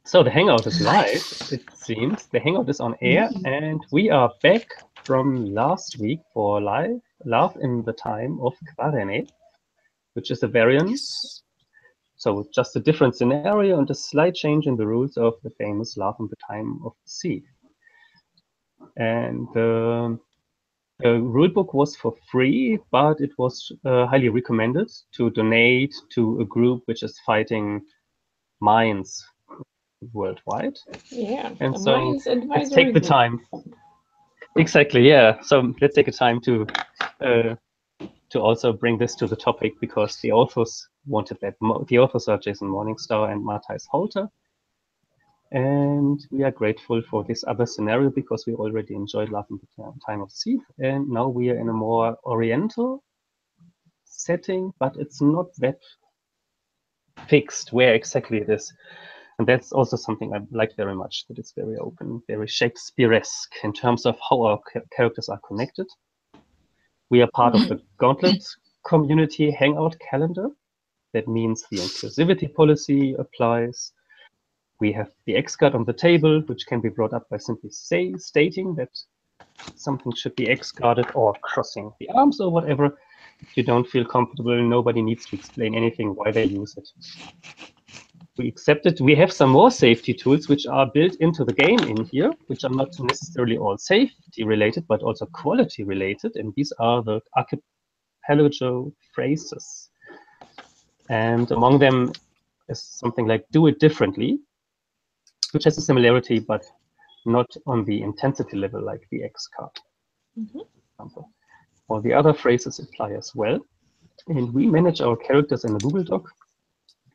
So the Hangout is live, it seems. The Hangout is on air, and we are back from last week for Love in the Time of Khvareneh, which is a variant. So just a different scenario and a slight change in the rules of the famous Love in the Time of the Sea. And the rulebook was for free, but it was highly recommended to donate to a group which is fighting mines worldwide. Yeah, and so let's take take the time. Exactly, yeah. So let's take a time to also bring this to the topic, because the authors wanted that. The authors are Jason Morningstar and Matthijs Holter. And we are grateful for this other scenario because we already enjoyed Love in the Time of Sea. And now we are in a more oriental setting, but it's not that fixed where exactly it is. And that's also something I like very much, that it's very open, very Shakespeare-esque in terms of how our characters are connected. We are part of the Gauntlet community hangout calendar. That means the inclusivity policy applies. We have the X card on the table, which can be brought up by simply stating that something should be X guarded or crossing the arms or whatever. If you don't feel comfortable, nobody needs to explain anything why they use it. We accept it. We have some more safety tools which are built into the game in here, which are not necessarily all safety related, but also quality related. And these are the archipelago phrases. And among them is something like "do it differently," which has a similarity, but not on the intensity level like the X card. All the other phrases apply as well. And we manage our characters in a Google Doc.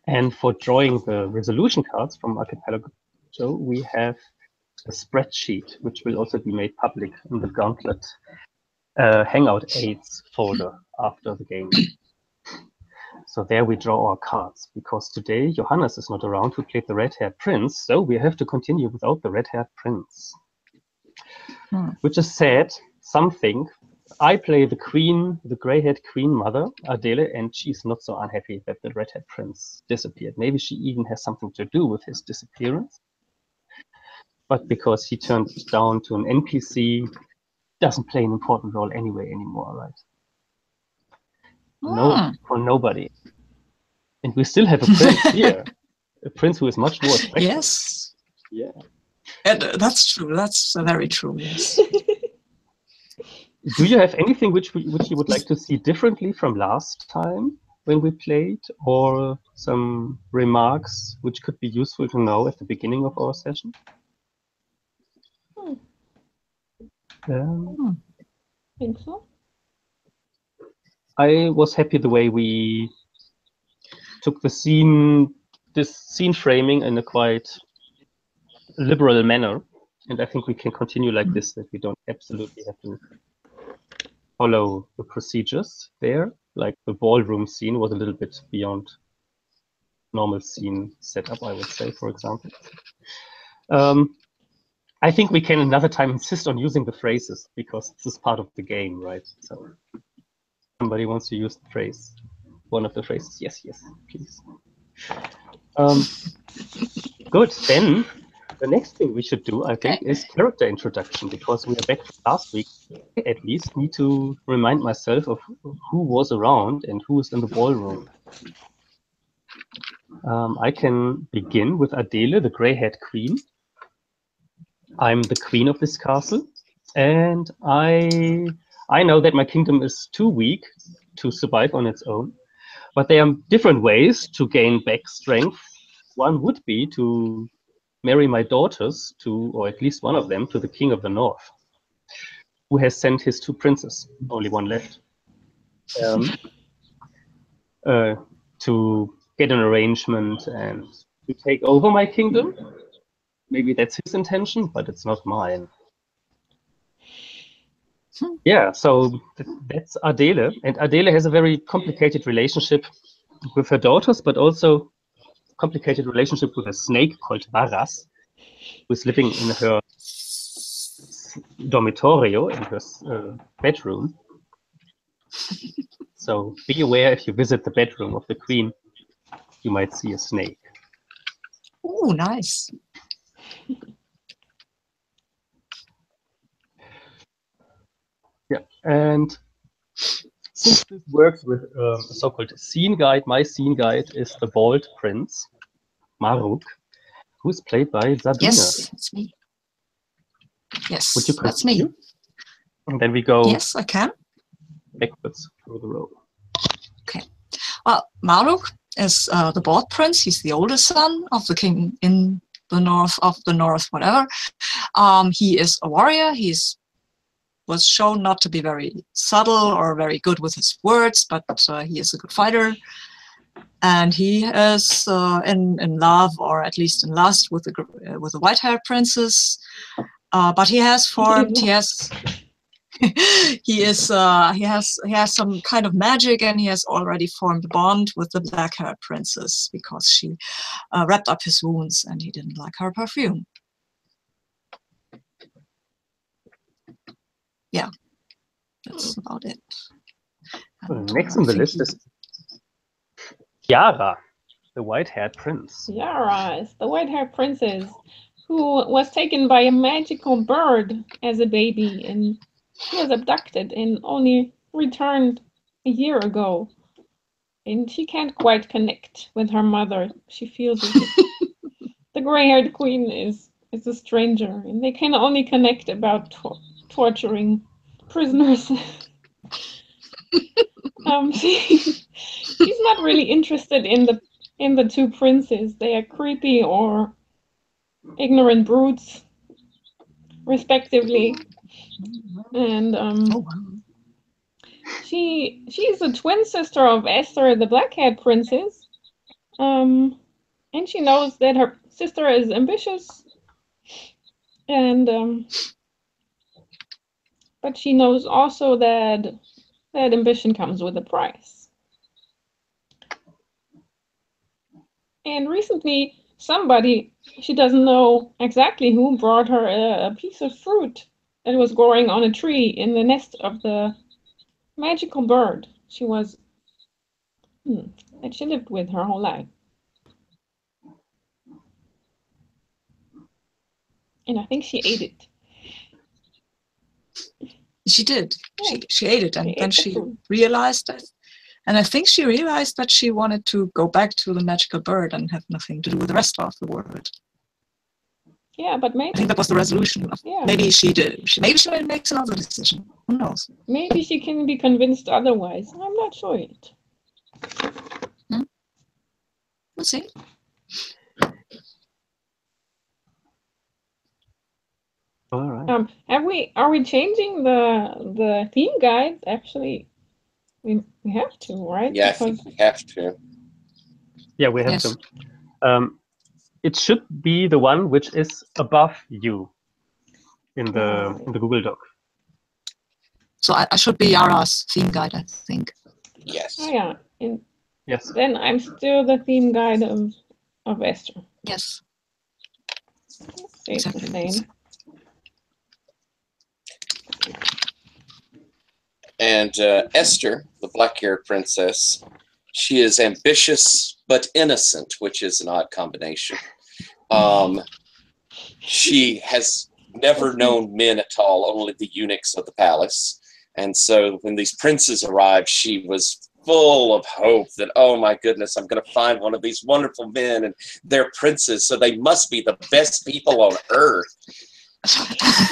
And for drawing the resolution cards from Archipelago, we have a spreadsheet, which will also be made public in the Gauntlet Hangout Aids folder after the game. So there we draw our cards, because today Johannes is not around, who played the red-haired prince, so we have to continue without the red-haired prince. Which is sad. Some think I play the queen, the gray-haired queen mother, Adele, and she's not so unhappy that the red-haired prince disappeared. Maybe she even has something to do with his disappearance. But because he turned down to an NPC, doesn't play an important role anyway anymore, right? No, for nobody. And we still have a prince here, a prince who is much more attractive. Yes. Yeah. That's true. That's very true. Yes. Do you have anything which you would like to see differently from last time when we played, or some remarks which could be useful to know at the beginning of our session? Think so? I was happy the way we took the this scene framing in a quite liberal manner, and I think we can continue like this, that we don't absolutely have to follow the procedures there. Like the ballroom scene was a little bit beyond normal scene setup, I would say, for example. I think we can another time insist on using the phrases, because this is part of the game, right? So somebody wants to use the phrase, one of the phrases. Yes, please. Good, then the next thing we should do, I think, is character introduction, because we are back from last week. I at least need to remind myself of who was around and who is in the ballroom. I can begin with Adele, the gray-haired queen. I'm the queen of this castle, and I know that my kingdom is too weak to survive on its own, but there are different ways to gain back strength. One would be to marry my daughters to, or at least one of them, to the king of the north, who has sent his 2 princes, only one left, to get an arrangement and to take over my kingdom. Maybe that's his intention, but it's not mine. Yeah, so that's Adele, and Adele has a very complicated relationship with her daughters, but also a complicated relationship with a snake called Varas, who is living in her dormitorio, in her bedroom. So be aware, if you visit the bedroom of the queen, you might see a snake. Oh, nice. Yeah, and since this works with a so-called scene guide, my scene guide is the bald prince, Maruk, who's played by Sabine. Yes, it's me. Yes, Would you that's me. continue? And then we go Yes, I can. backwards through the row. Okay. Well, Maruk is the bald prince. He's the oldest son of the king in the north, whatever. He is a warrior. Was shown not to be very subtle or very good with his words, but he is a good fighter. And he is in love, or at least in lust, with the white-haired princess. But he has formed. He has some kind of magic, and he has already formed a bond with the black-haired princess because she wrapped up his wounds, and he didn't like her perfume. Yeah, that's about it. Next on the list is Chiara, the white-haired prince. Chiara is the white-haired princess who was taken by a magical bird as a baby, and she was abducted and only returned a year ago. And she can't quite connect with her mother. She feels as if the gray-haired queen is a stranger, and they can only connect about torturing prisoners. She's not really interested in the two princes. They are creepy or ignorant brutes, respectively. And she's a twin sister of Esther, the black-haired princess. And she knows that her sister is ambitious, and but she knows also that ambition comes with a price. And recently, somebody, she doesn't know exactly who, brought her a piece of fruit that was growing on a tree in the nest of the magical bird that she lived with her whole life. And I think she ate it. She did. Yeah. She ate it, and She then ate the she fruit. realized that. And I think she realized that she wanted to go back to the magical bird and have nothing to do with the rest of the world. Yeah, but maybe I think that was the resolution. Yeah. Maybe she did. Maybe she makes another decision. Who knows? maybe she can be convinced otherwise. I'm not sure yet. We'll see. All right. Are we changing the theme guide? Actually, we have to, right? Yeah, I think we have to. Yeah, we have to. It should be the one which is above you in the Google Doc. So I should be Yara's theme guide, I think. Yes. Oh yeah. Yes. Then I'm still the theme guide of Esther. Yes. It's the same. And Esther, the black-haired princess, she is ambitious but innocent, which is an odd combination. She has never known men at all, only the eunuchs of the palace. And so when these princes arrived, she was full of hope that, oh my goodness, I'm going to find one of these wonderful men, and they're princes, so they must be the best people on earth.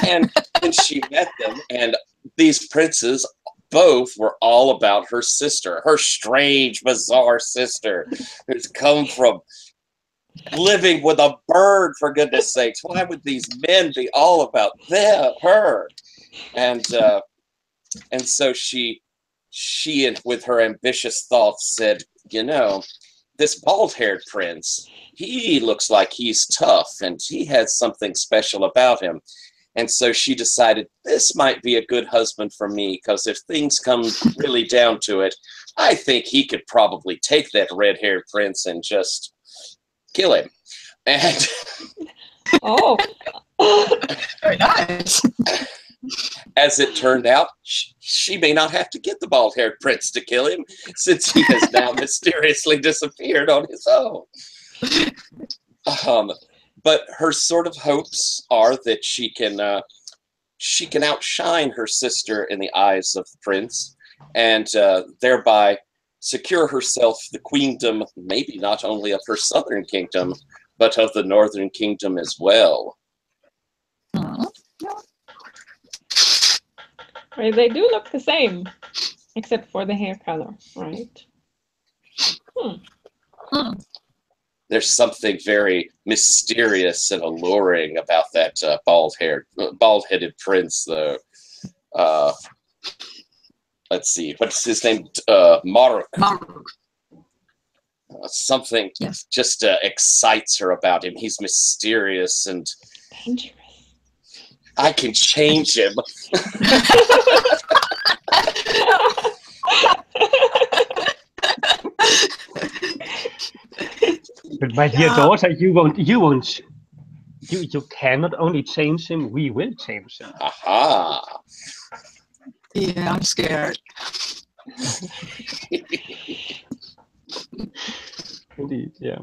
And she met them, and these princes both were all about her sister, her strange, bizarre sister, who's come from living with a bird, for goodness sakes. Why would these men be all about her? And so she with her ambitious thoughts said, you know, this bald-haired prince, he looks like he's tough and he has something special about him. And so she decided this might be a good husband for me, because if things come really down to it, I think he could probably take that red-haired prince and just kill him. And oh, very nice. As it turned out, she may not have to get the bald-haired prince to kill him, since he has now mysteriously disappeared on his own. but her sort of hopes are that she can outshine her sister in the eyes of the prince, and thereby secure herself the queendom, maybe not only of her southern kingdom, but of the northern kingdom as well. Right, they do look the same, except for the hair color, right? There's something very mysterious and alluring about that bald-headed prince, though. Let's see, what's his name? Maruk. Something just excites her about him. He's mysterious and dangerous. I can change him. But my dear daughter, you cannot only change him, we will change him. Aha. Yeah, I'm scared. Indeed, yeah.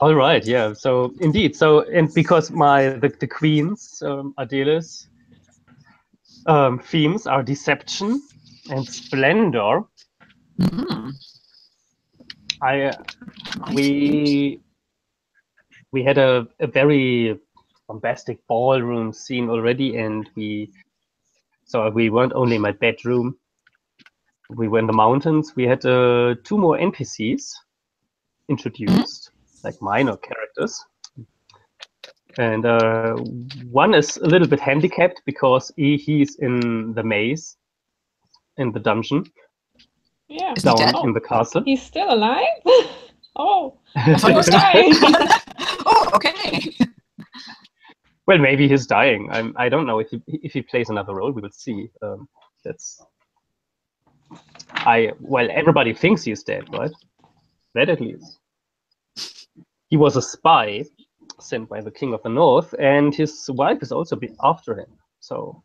All right, yeah. So indeed, and because the queen's Adele's themes are deception and splendor, we had a very bombastic ballroom scene already, and we weren't only in my bedroom. We were in the mountains. We had 2 more NPCs introduced, like minor characters. And one is a little bit handicapped because he's in the maze, in the dungeon, down in the castle. He's still alive? Oh, oh, okay. Well, maybe he's dying. I don't know if he plays another role. We will see. Well, everybody thinks he's dead, right? That at least. He was a spy sent by the King of the North, and his wife is also after him. So,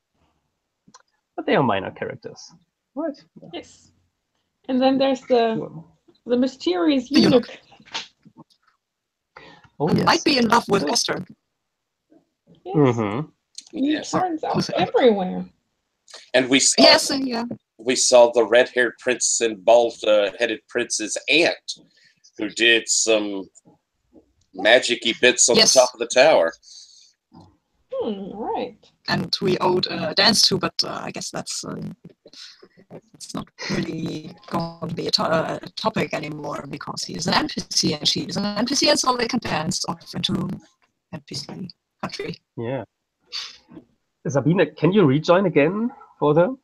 but they are minor characters, right? Yes. And then there's the mysterious eunuch. Oh, yes. Might be in love with Esther. Yes. He turns up everywhere. And we saw, we saw the red-haired prince and bald-headed prince's aunt, who did some magic-y bits on the top of the tower. Right. And we owed a dance to, but I guess that's it's not really going to be a topic anymore because he is an NPC and she is an NPC, and so they can dance off into NPC country. Yeah. Sabine, can you rejoin again for the?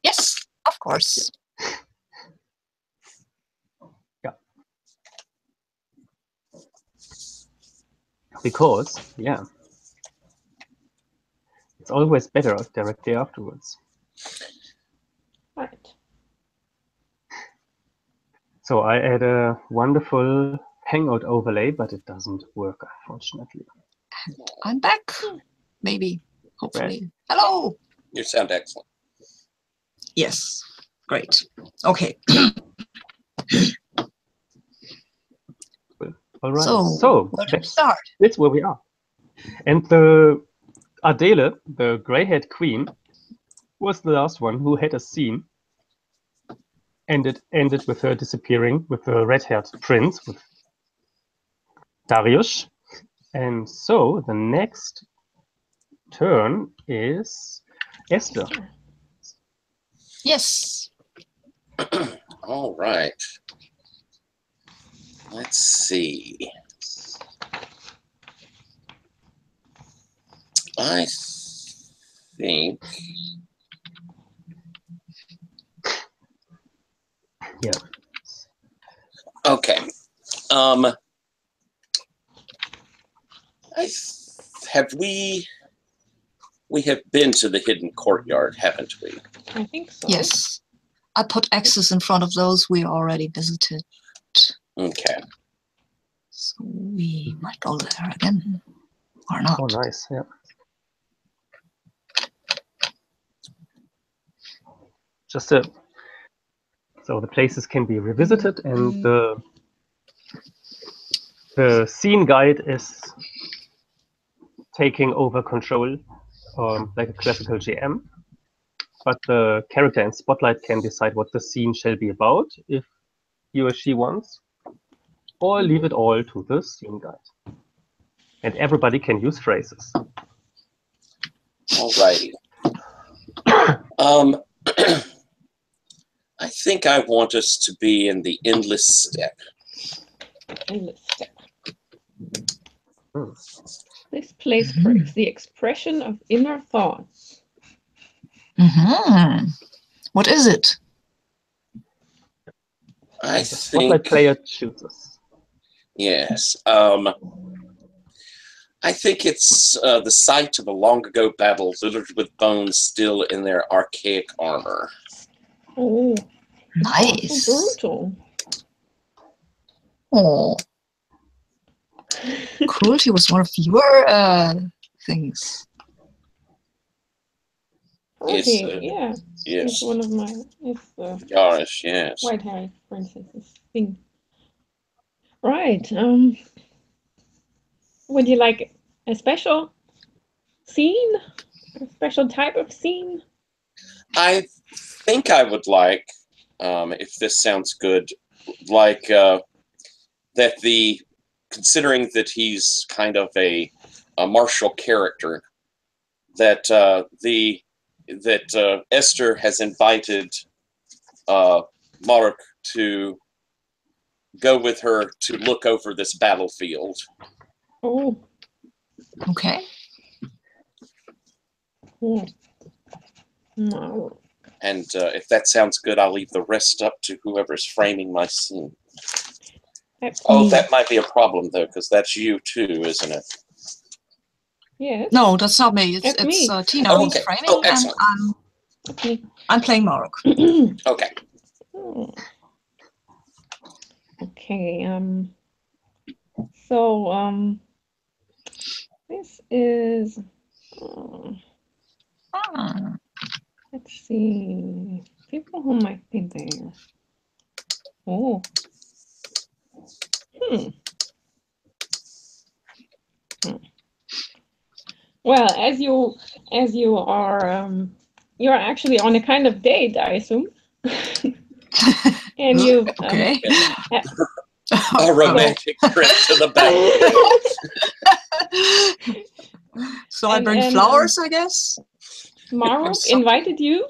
Yes, of course. Yeah. Because, yeah, it's always better directly afterwards. Right. So I had a wonderful Hangout overlay, but it doesn't work, unfortunately. I'm back. Maybe. Hopefully. Hello. You sound excellent. Yes. Great. Okay. All right. So let's start. That's where we are. And the Adele, the grey-haired queen, was the last one who had a scene. And it ended with her disappearing with the red-haired prince, with Darius. And so the next turn is Esther. Yes. All right. Let's see. I think. Yeah. Okay. We have been to the hidden courtyard, haven't we? I think so. Yes. I put X's in front of those we already visited. Okay. So we might go there again. Or not. Oh, nice. Yeah. Just so the places can be revisited, and the The scene guide is taking over control, like a classical GM. But the character in Spotlight can decide what the scene shall be about, if he or she wants, or leave it all to the scene guide. And everybody can use phrases. Alrighty. I think I want us to be in the endless step. Endless step. Hmm. This place craves the expression of inner thoughts. What is it? I The Spotlight think, player chooses. yes. I think it's the site of a long ago battle littered with bones still in their archaic armor. Oh, Nice. so brutal. Oh, cruelty was one of your things. Yes, Okay, yeah. yes. It's one of my. It's Gosh, yes. white-haired princess's thing. Right. Would you like a special scene? A special type of scene? I think I would like, if this sounds good, like that considering that he's kind of a martial character, that Esther has invited Mark to go with her to look over this battlefield. Oh. Okay. Yeah. No. And if that sounds good, I'll leave the rest up to whoever's framing my scene. That's Oh, me. that might be a problem, though, because that's you, too, isn't it? Yes. No, that's not me. That's me. Tina Oh, who's okay. framing, Oh, and excellent. That's me. I'm playing Mark. Okay. Okay. So this is. Let's see. People who might be there. Oh. Well, as you are you're actually on a kind of date, I assume. And you Okay. A romantic trip to the battlefield. So I bring flowers, I guess. Maruk invited you,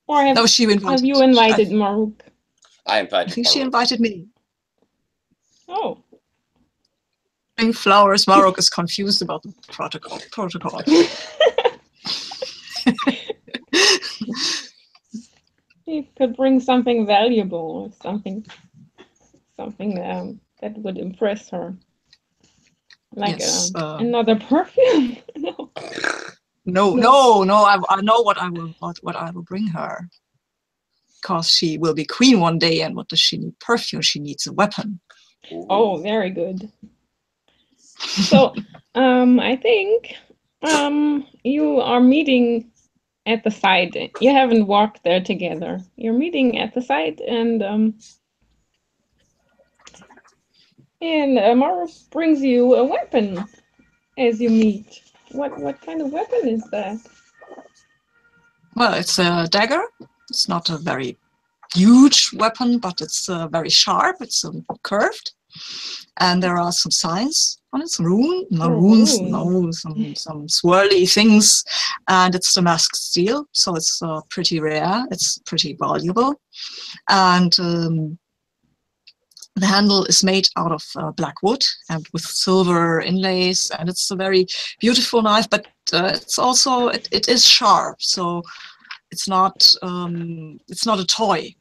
or No, she invited. have you invited Maruk? I invited. I think she invited me. Oh. Bring flowers. Maruk is confused about the protocol. You could bring something valuable, something that would impress her, like yes, another perfume. No. I know what I will bring her, because she will be queen one day, and what does she need? Perfume. She needs a weapon. Oh, very good. So, I think you are meeting at the site. You haven't walked there together. You're meeting at the site, and Maru brings you a weapon as you meet. What kind of weapon is that? Well, it's a dagger. It's not a very huge weapon, but it's very sharp. It's curved, and there are some signs on it, some runes, some swirly things, and it's Damascus steel, so it's pretty rare. It's pretty valuable, and the handle is made out of black wood and with silver inlays, and it's a very beautiful knife. But it's also it is sharp, so it's not a toy.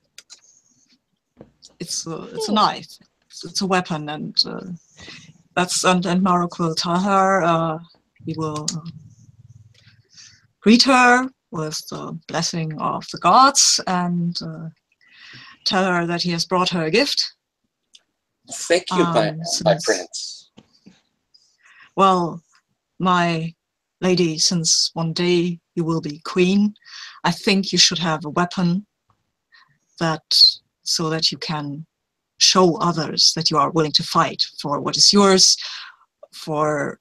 It's a knife. It's a weapon, and and Maruk will tell her. He will greet her with the blessing of the gods, and tell her that he has brought her a gift. Thank you, my prince. Well, my lady, since one day you will be queen, I think you should have a weapon so that you can show others that you are willing to fight for what is yours, for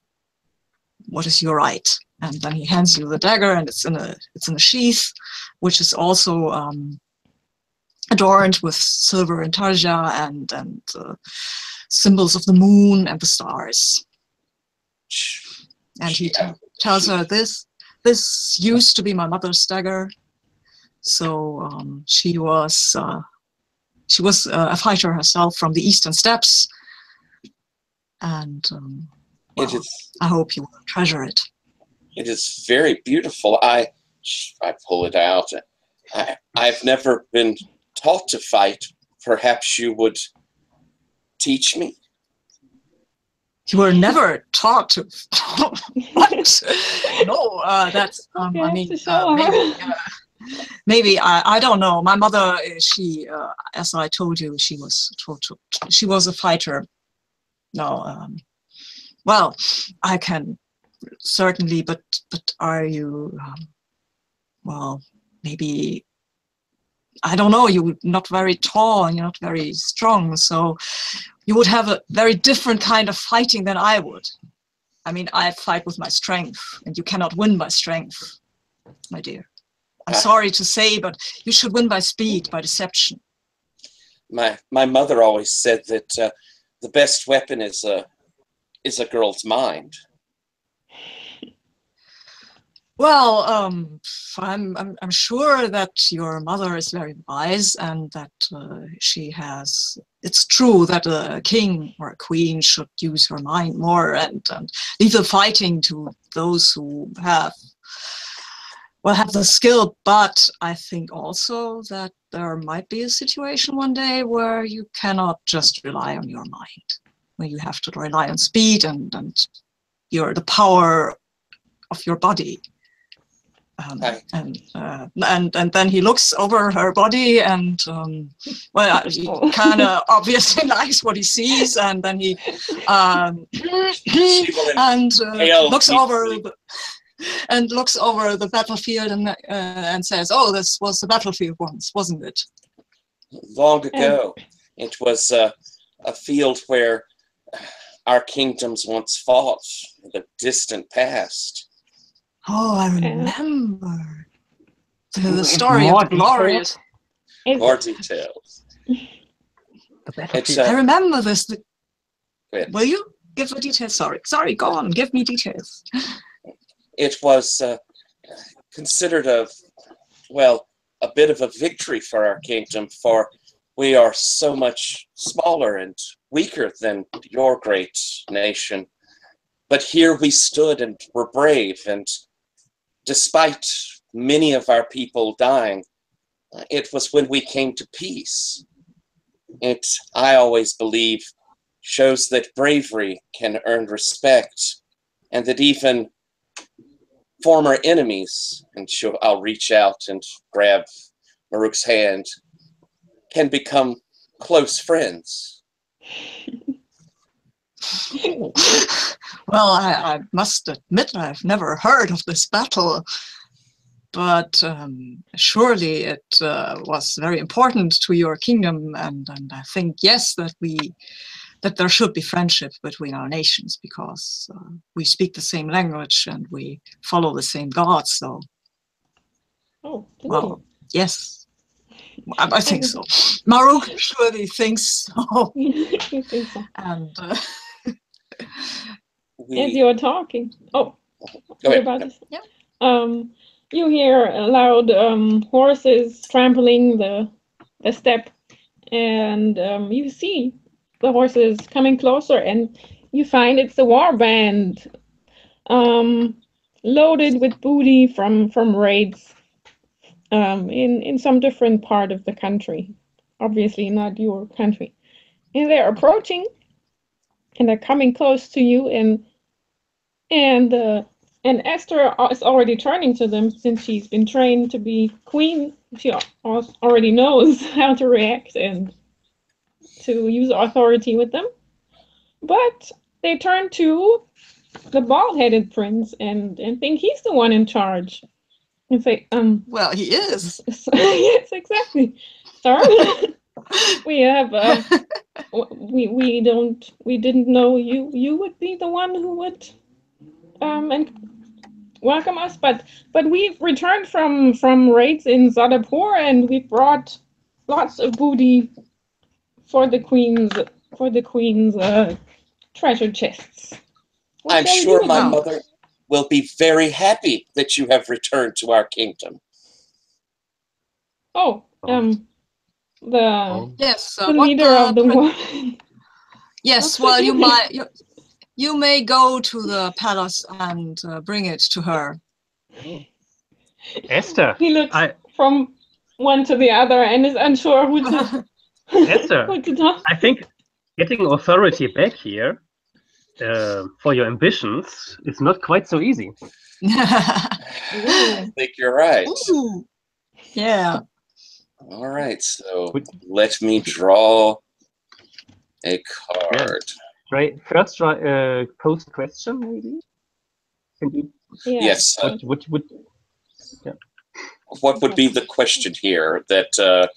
what is your right. And then he hands you the dagger, and it's in a sheath, which is also adorned with silver intarsia and symbols of the moon and the stars. And he tells her, this used to be my mother's dagger. So she was a fighter herself from the eastern steppes, and well, I hope you will treasure it. It is very beautiful. I pull it out. I've never been taught to fight. Perhaps you would teach me? You were never taught to. What? No, that's. Okay, I mean, maybe. maybe I don't know. My mother, she, as I told you, she was she was a fighter. No, well, I can certainly, but are you? Well, maybe. I don't know. You're not very tall and you're not very strong, so you would have a very different kind of fighting than I would. I mean, I fight with my strength, and you cannot win by strength, my dear. I'm sorry to say, but you should win by speed, by deception. My mother always said that the best weapon is a girl's mind. Well, I'm sure that your mother is very wise, and that she has. It's true that a king or a queen should use her mind more and leave the fighting to those who have the skill. But I think also that there might be a situation one day where you cannot just rely on your mind, where you have to rely on speed and the power of your body. And then he looks over her body and well, he kind of obviously likes what he sees, and then he looks over the battlefield and says, "Oh, this was the battlefield once, wasn't it?" Long ago, it was a field where our kingdoms once fought in the distant past. Oh, I remember the story of the glorious. More details. I remember this. Will you give the details? Sorry, go on, give me details. It was considered a bit of a victory for our kingdom, for we are so much smaller and weaker than your great nation. But here we stood and were brave, and despite many of our people dying, it was when we came to peace. It, I always believe, shows that bravery can earn respect, and that even former enemies, and I'll reach out and grab Maruk's hand, can become close friends. Well, I must admit I've never heard of this battle, but surely it was very important to your kingdom, and I think, yes, that there should be friendship between our nations, because we speak the same language and we follow the same gods. So, well, yes, I think so. Maruk surely thinks so. You think so? And as you're talking, you're about to say, yeah. You hear loud horses trampling the step, and you see the horses coming closer, and you find it's a war band, loaded with booty from raids in some different part of the country, obviously not your country, and they're approaching, and they're coming close to you, and Esther is already turning to them, since she's been trained to be queen. She already knows how to react and to use authority with them. But they turn to the bald-headed prince and think he's the one in charge. And say, well, he is. Yes, exactly. Sir, we have we didn't know you would be the one who would and welcome us, but we've returned from raids in Zadapur, and we brought lots of booty for the queen's treasure chests. What I'm shall we do sure with my them? mother will be very happy that you have returned to our kingdom. Oh, the Yes. the What leader of the war. Yes. What's Well, it doing? you may go to the palace and bring it to her. Esther, He looks from one to the other and is unsure who to Esther, who to talk. I think getting authority back here for your ambitions is not quite so easy. I think you're right. Ooh. Yeah. All right, so let me draw a card. Right. First, pose a question, maybe. Can you? Yeah. Yes. What would be the question here? That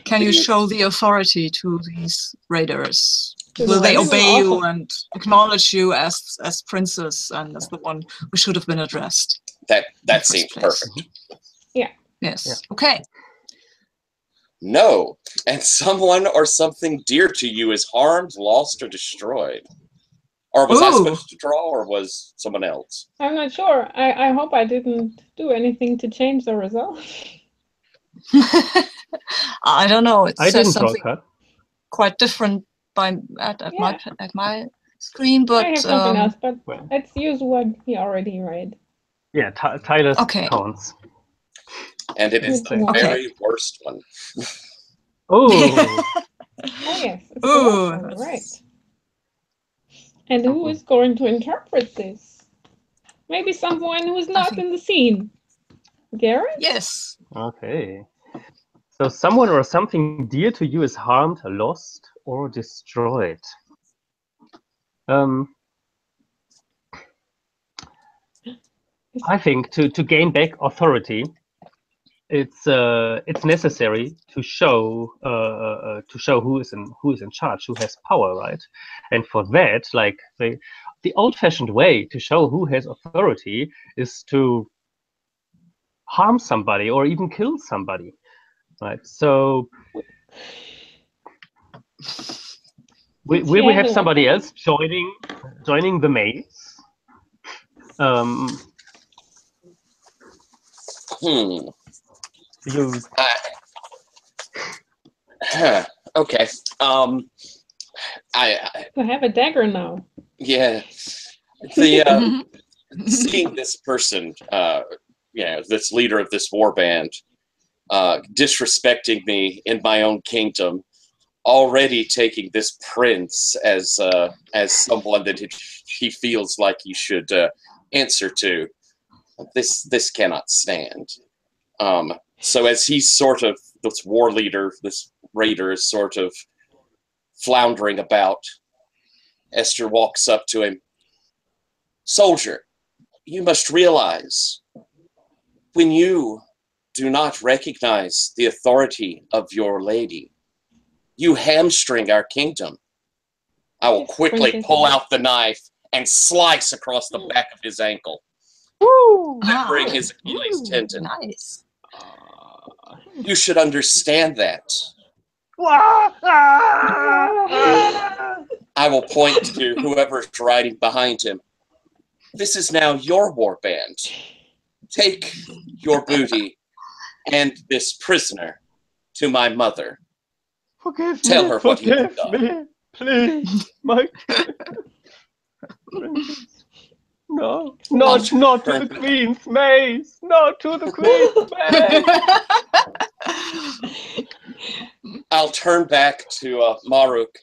can you show the authority to these raiders? To Will the they raiders obey you also. and acknowledge you as princess and as the one who should have been addressed? that first seems place. perfect. Yes. Yeah. Okay. No, and someone or something dear to you is harmed, lost, or destroyed. Or was I Ooh. supposed to draw, or was someone else? I'm not sure. I hope I didn't do anything to change the result. I don't know. It I says didn't draw a something card. quite different at Yeah. my screen, but I have something else, but Well, let's use what he already read. yeah, Tyler's Okay. counts. And it is Which the one? very worst one. Oh, Oh yes, it's the Ooh. worst one, right? And who is going to interpret this? Maybe someone who's not think- in the scene. Garrett? Yes. okay. So someone or something dear to you is harmed, lost, or destroyed. I think to gain back authority, it's necessary to show who is in charge, who has power, right? And for that, like the old-fashioned way to show who has authority is to harm somebody or even kill somebody, right? So we have somebody else joining the maze. You Okay. I have a dagger now. Yeah. The seeing this person, this leader of this war band, disrespecting me in my own kingdom, already taking this prince as someone that he feels like he should answer to. This cannot stand. So as he's sort of this war leader, this raider is sort of floundering about, Esther walks up to him. Soldier, you must realize, when you do not recognize the authority of your lady, you hamstring our kingdom. I will quickly pull out the knife and slice across the back of his ankle, severing his Achilles tendon. Nice. You should understand that. I will point to whoever's riding behind him. This is now your war band. Take your booty and this prisoner to my mother. forgive Tell me, her what you have forgive done. me, please, my no, not to the queen's maze, not to the queen's maze. I'll turn back to Maruk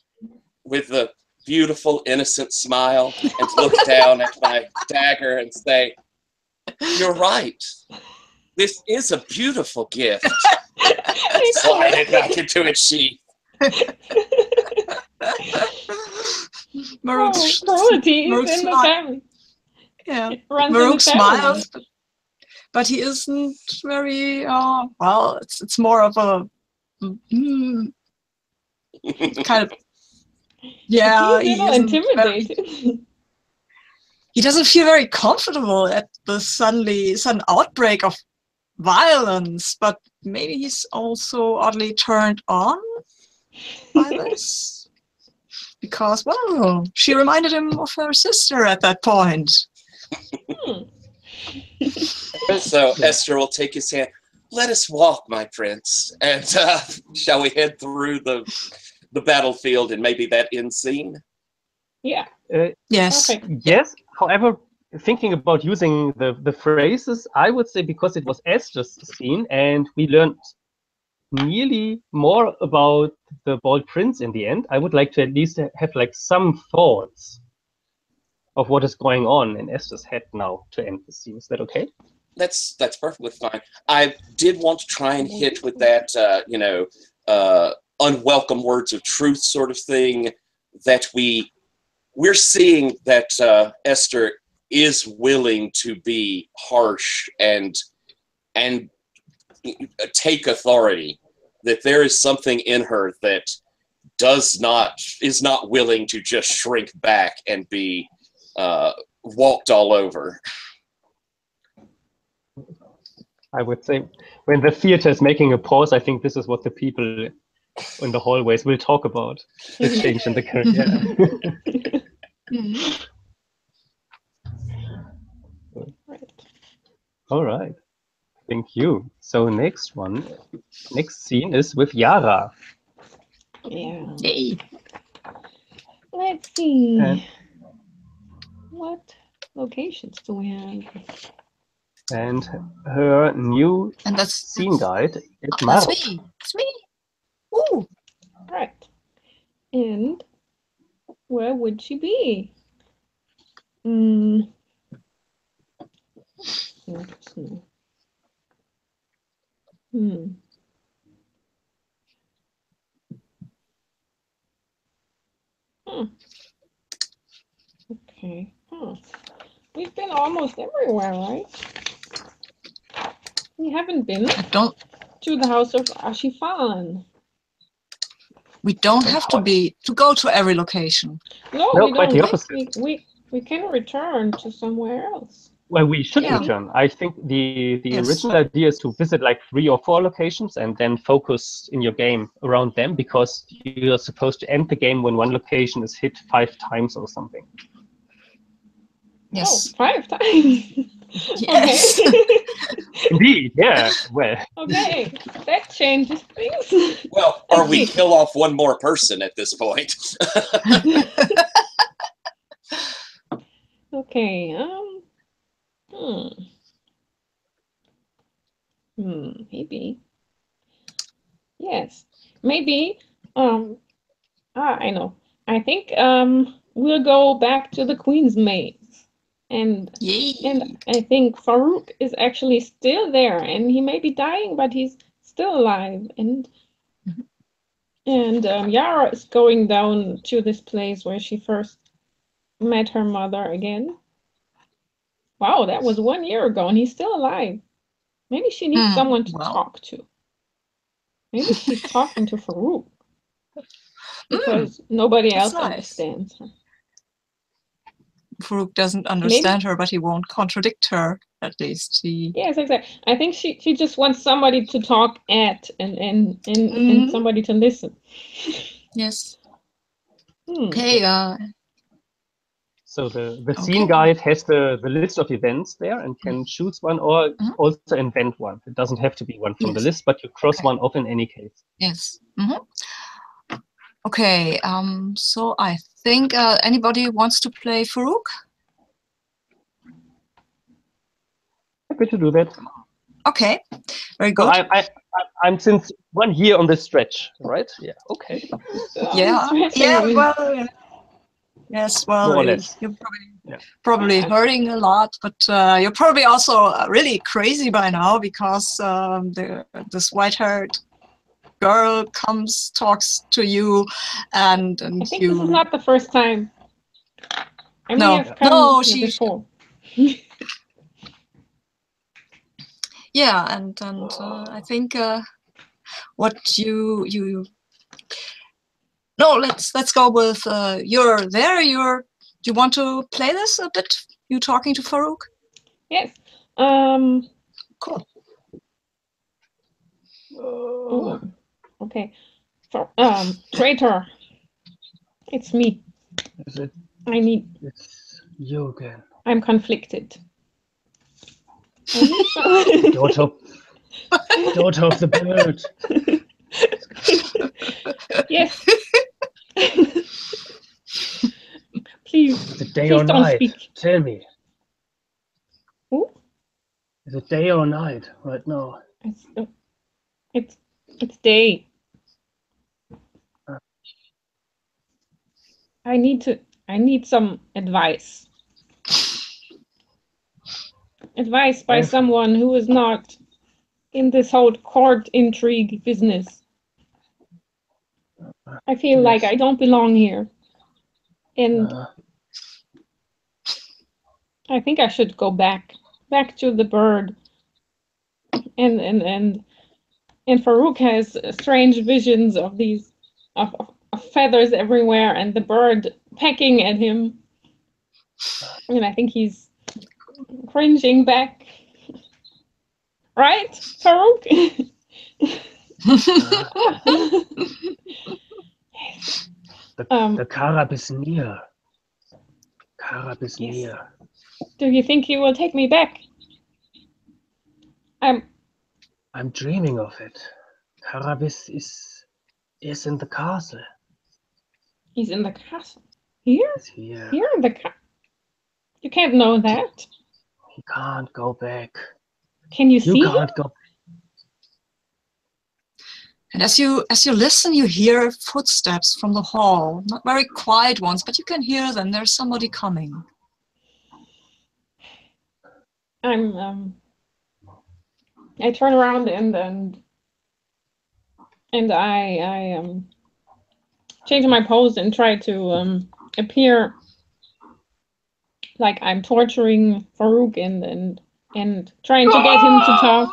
with a beautiful, innocent smile and look down at my dagger and say, "You're right. This is a beautiful gift." Slide it back into its sheath. Cruelty is in the family. Yeah, Runs Maruk in the family. smiles, but he isn't very. Well, it's more of a. kind of, He yeah, feels a little intimidated. He doesn't feel very comfortable at the sudden outbreak of violence, but maybe he's also oddly turned on by this. Because, well, she reminded him of her sister at that point. So Esther will take his hand. Let us walk, my prince. And shall we head through the battlefield and maybe that end scene? Yeah. Yes. Perfect. Yes. However, thinking about using the phrases, I would say because it was Esther's scene and we learned nearly more about the Bald Prince in the end, I would like to at least have like some thoughts of what is going on in Esther's head now to end the scene. Is that okay? That's perfectly fine. I did want to try and hit with that, unwelcome words of truth sort of thing, that we're seeing that Esther is willing to be harsh and take authority, that there is something in her that is not willing to just shrink back and be walked all over. I would say when the theater is making a pause, I think this is what the people in the hallways will talk about, the change in the character. Right. All right. Thank you. So next scene is with Yara. Yeah. Yay. Let's see. And, What locations do we have? and her new And that's scene guide is that's Maro. me. It's me. Ooh. Right. And where would she be? Interesting. Okay. We've been almost everywhere, right? We haven't been to the house of Ashifan. We don't have to go to every location. No, No, we quite don't. the opposite. We can return to somewhere else. Well, we should Yeah. return. I think the Yes. original idea is to visit like 3 or 4 locations and then focus in your game around them, because you're supposed to end the game when one location is hit 5 times or something. Yes. Oh, 5 times. Yes. Okay. Indeed, yeah. Well, Okay, that changes things. Well, or we kill off one more person at this point. Okay. Maybe. Yes. Maybe. I know. I think we'll go back to the Queen's Maze. And I think Farouk is actually still there, and he may be dying, but he's still alive. And Yara is going down to this place where she first met her mother again. Wow, that was 1 year ago, and he's still alive. Maybe she needs someone to talk to. Maybe she's talking to Farouk because nobody else understands her. Farouk doesn't understand her, but he won't contradict her. At least he. Yes, exactly. I think she just wants somebody to talk at and somebody to listen. Yes. Okay. So the scene guide has the list of events there and can choose one or also invent one. It doesn't have to be one from the list, but you cross one off in any case. Yes. Okay. So I think anybody wants to play Farouk? Happy to do that. Okay. Very good. Well, I'm since 1 year on this stretch, right? Yeah. Okay. Yeah. Well. Yes, well, more or less. You're probably hurting a lot, but you're probably also really crazy by now because this white-haired girl talks to you, and I think this is not the first time. I may have come here before. Yeah, and I think what No, let's go with you're there. Do you want to play this a bit? You talking to Farouk? Yes. Cool. Ooh, okay. So, traitor. It's me. Is it? It's you again. I'm conflicted. I need some. Daughter of the bird. Yes. Please. Is it day Please or don't night? speak. Tell me. Ooh. Is it day or night right now? It's day. I need some advice. Advice by someone who is not in this whole court intrigue business. I feel like I don't belong here. And I think I should go back to the bird. And Farouk has strange visions of these of feathers everywhere and the bird pecking at him. And I think he's cringing back. Right, Farouk? The Karab is near. Karab is near. Do you think he will take me back? I'm dreaming of it. Karab is in the castle. He's in the castle. Here? He's here. Here in the castle? You can't know that. He can't go back. Can you see? You can't go. And as you listen, you hear footsteps from the hall. Not very quiet ones, but you can hear them. There's somebody coming. I turn around and I change my pose and try to appear like I'm torturing Farouk and trying to get him to talk.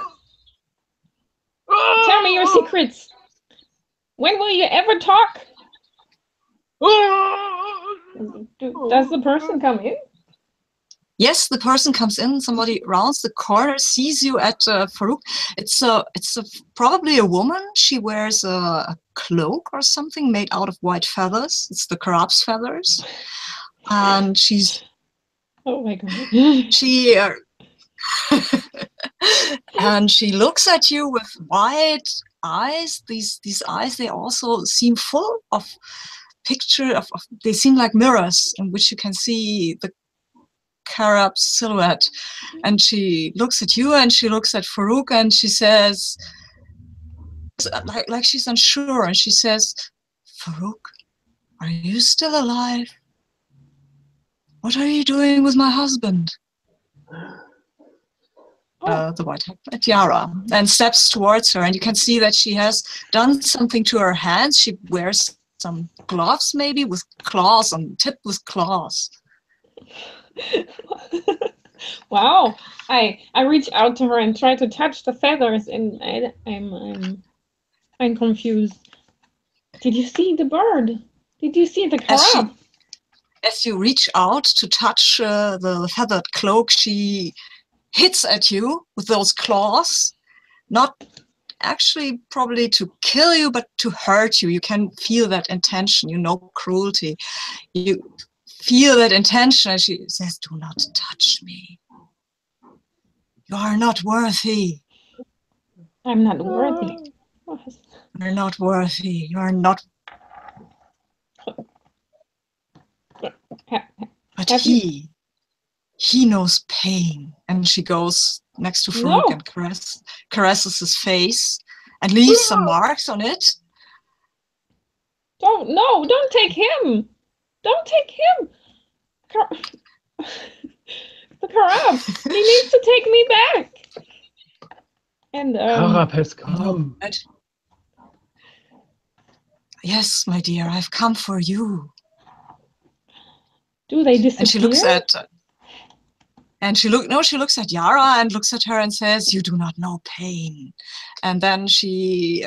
Tell me your secrets. When will you ever talk? Does the person come in? Yes, the person comes in. Somebody rounds the corner, sees you at Farouk. It's probably a woman. She wears a cloak or something made out of white feathers. It's the Karab's feathers, and she's. Oh my god. And she looks at you with wide eyes. These eyes, they also seem full of they seem like mirrors in which you can see the Karab's silhouette. And she looks at you and she looks at Farouk and she says, like she's unsure, and she says, Farouk, are you still alive? What are you doing with my husband? The white tiara, and steps towards her, and you can see that she has done something to her hands. She wears some gloves, maybe with claws, and tipped with claws. Wow! I reach out to her and try to touch the feathers, and I'm confused. Did you see the bird? Did you see the Karab? As you reach out to touch the feathered cloak, she hits at you with those claws, not actually probably to kill you, but to hurt you. You can feel that intention, cruelty. You feel that intention, and she says, do not touch me. You are not worthy. I'm not worthy. You're not worthy. You are not. But he knows pain, and she goes next to Farouk and caresses his face and leaves some marks on it. Don't take him. Don't take him. The Karab, he needs to take me back. And Karab has come. Yes, my dear, I've come for you. Do they disappear? And she looks at, And she looks at Yara and looks at her and says, "You do not know pain." And then she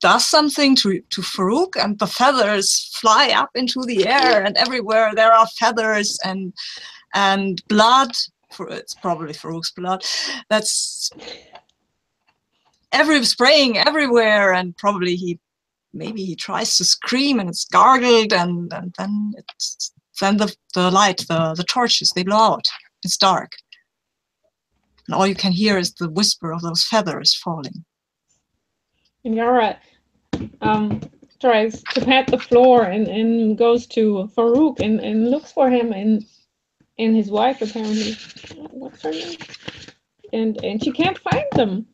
does something to Farouk, and the feathers fly up into the air, and everywhere there are feathers and blood. It's probably Farouk's blood. That's spraying everywhere, and probably maybe he tries to scream, and it's gargled, and then the light, the torches, they blow out. It's dark. And all you can hear is the whisper of those feathers falling. And Yara tries to pat the floor and goes to Farouk and looks for him and his wife, apparently. What's her name? And she can't find them.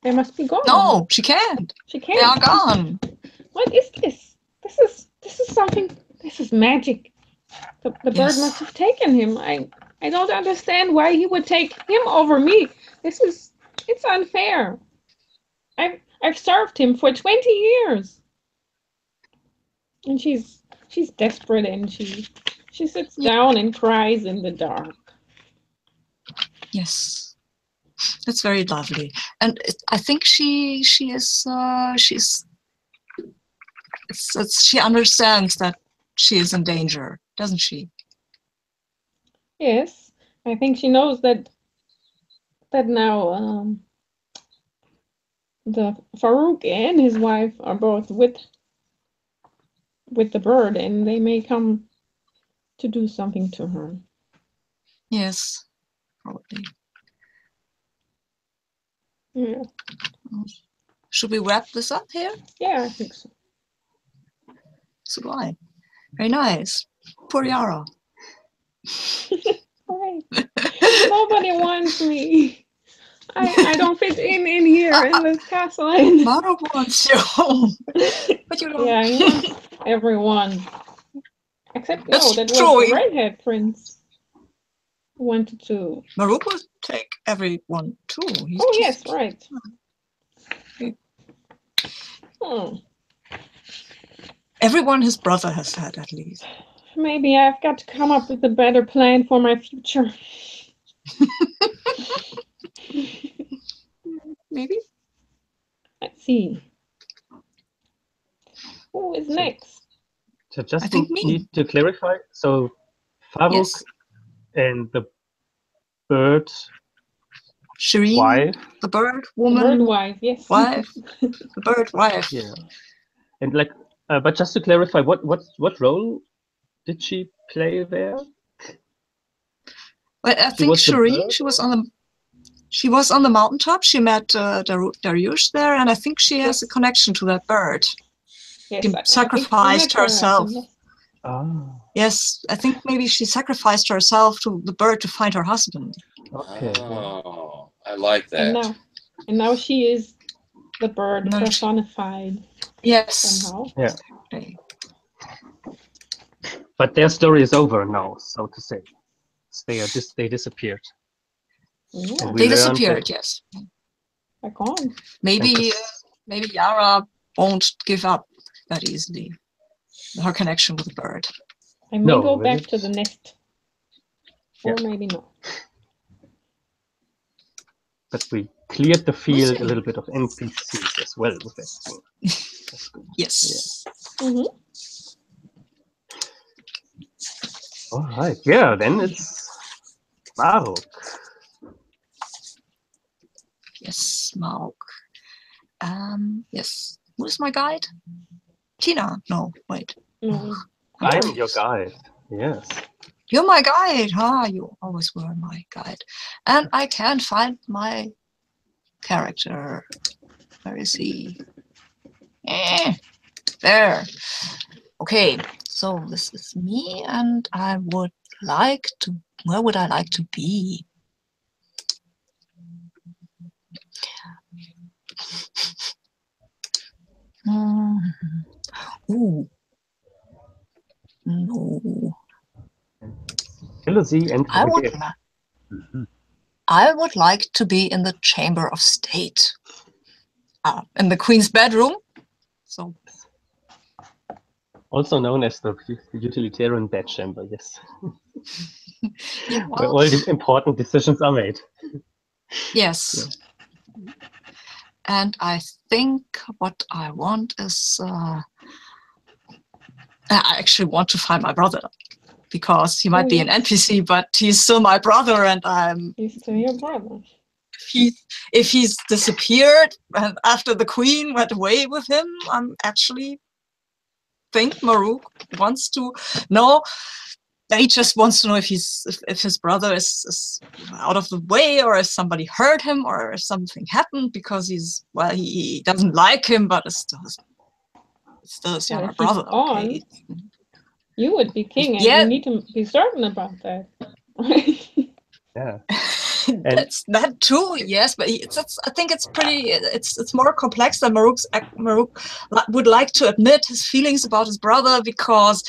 They must be gone. No, she can't. She can't. They are gone. What is this? This is something. This is magic. The bird must have taken him. I don't understand why he would take him over me. It's unfair. I've served him for 20 years. And she's desperate, and she sits down and cries in the dark. Yes. That's very lovely. And I think she understands that she is in danger, doesn't she? Yes, I think she knows that now the Farouk and his wife are both with the bird, and they may come to do something to her. Yes, probably. Yeah. Should we wrap this up here? Yeah, I think so. So do I. Very nice. Poor Yara. Right. Nobody wants me. I don't fit in here in this castle. Maro wants you. But you don't. Yeah, he wants everyone. Except, no, That's that true. was the redhead prince who wanted to. Maruk will take everyone too. He's Oh, just... yes, right. Okay. Hmm. Everyone his brother has had, at least. Maybe I've got to come up with a better plan for my future. Maybe. Let's see. Who is next? So just I think me. need to clarify. So Farouk Yes. and the bird Shireen, wife. the bird The woman. bird wife, yes. Wife. The bird wife. Yeah. And like, but just to clarify, what role did she play there? Well, I She think was the Shireen, bird, she was on the mountaintop. She met Dariush there, and I think she has a connection to that bird. Yes, She I sacrificed think we met her, herself. yes. Ah, Yes, I think maybe she sacrificed herself to the bird to find her husband. okay. Oh, I like And that. now she is the bird No, she- personified Yes. somehow. Yeah. Okay. But their story is over now, so to say. They disappeared. Yeah, And we They learned disappeared, that- yes. they're gone. Maybe Yara won't give up that easily. Her connection with the bird. I may No, go really? back to the nest. Or Yeah. maybe not. But we cleared the field see. a little bit of NPCs as well with that. So that's good. Yes. Mm-hmm. All right. Yeah, then it's Marok. Yes, Mauk. Yes. Who is my guide? Tina. No, wait. No. I'm your guide. Yes. You're my guide. You always were my guide. And I can't find my character. Where is he? There. Okay, so this is me, and I would like to. Where would I like to be? Ooh. No. Jealousy and I would, regret. I would like to be in the Chamber of State, in the Queen's bedroom. So, Also known as the utilitarian bedchamber, yes. Yeah, where well, all the important decisions are made. yes. And I think what I want is I actually want to find my brother, because he might be an NPC, but he's still my brother, and He's still your brother. if he's disappeared and after the queen went away with him, I'm actually think Maruk wants to know. He just wants to know if his brother is out of the way, or if somebody hurt him, or if something happened, because he doesn't like him, but it's still his But younger if he's brother. gone, Okay. you would be king, and Yeah. you need to be certain about that. Yeah. That's that too, yes, but I think it's pretty. It's more complex than Maruk would like to admit his feelings about his brother, because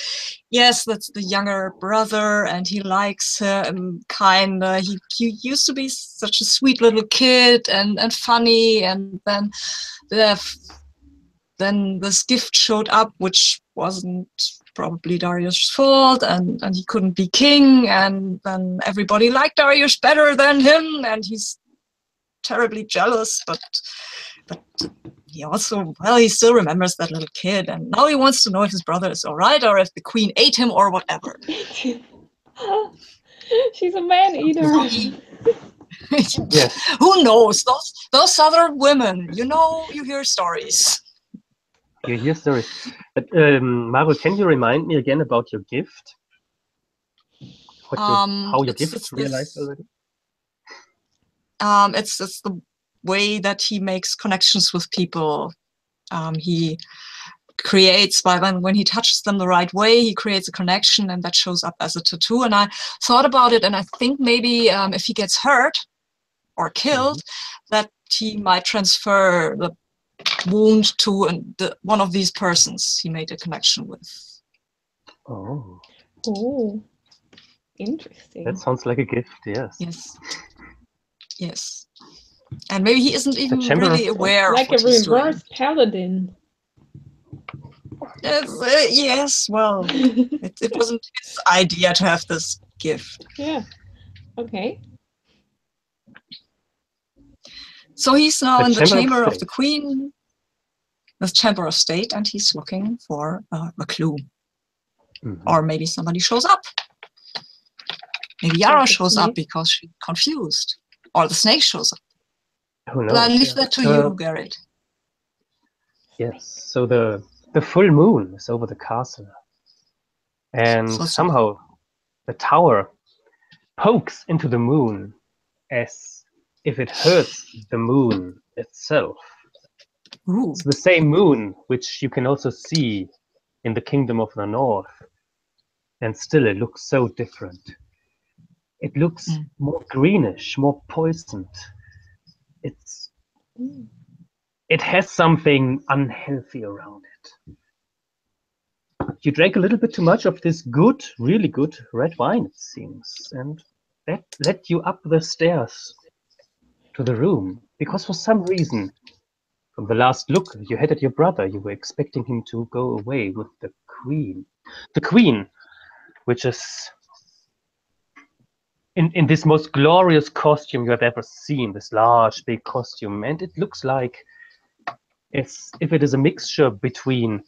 yes, that's the younger brother, and he likes him kinda. He used to be such a sweet little kid and funny, and then this gift showed up, which wasn't probably Darius' fault, and he couldn't be king, and then everybody liked Darius better than him, and he's terribly jealous, but he also, well, he still remembers that little kid, and now he wants to know if his brother is all right, or if the queen ate him, or whatever. She's a man eater. Yes. Who knows? Those southern women, you hear stories. You hear stories. But Maru, can you remind me again about your gift? How your gift realized already? It's the way that he makes connections with people. He creates when he touches them the right way, he creates a connection, and that shows up as a tattoo. And I thought about it, and I think maybe if he gets hurt or killed, that he might transfer the wound to one of these persons he made a connection with. Oh. Oh, interesting. That sounds like a gift, yes. Yes. And maybe he isn't even really aware like of what a reverse paladin. Yes, well, it wasn't his idea to have this gift. Yeah. Okay. So he's now in the chamber of the queen, the chamber of state, and he's looking for a clue. Or maybe somebody shows up. Maybe Yara shows up because she's confused. Or the snake shows up. Who knows? But I leave that to you, Garrett. Yes, so the full moon is over the castle. And somehow the tower pokes into the moon as if it hurts the moon itself. Ooh. It's the same moon which you can also see in the Kingdom of the North. And still it looks so different. It looks more greenish, more poisoned. It has something unhealthy around it. You drank a little bit too much of this good, really good red wine, it seems, and that led you up the stairs to the room, because for some reason, from the last look you had at your brother, you were expecting him to go away with the queen. The queen, which is in this most glorious costume you have ever seen, this large, big costume, and it looks like if it is a mixture between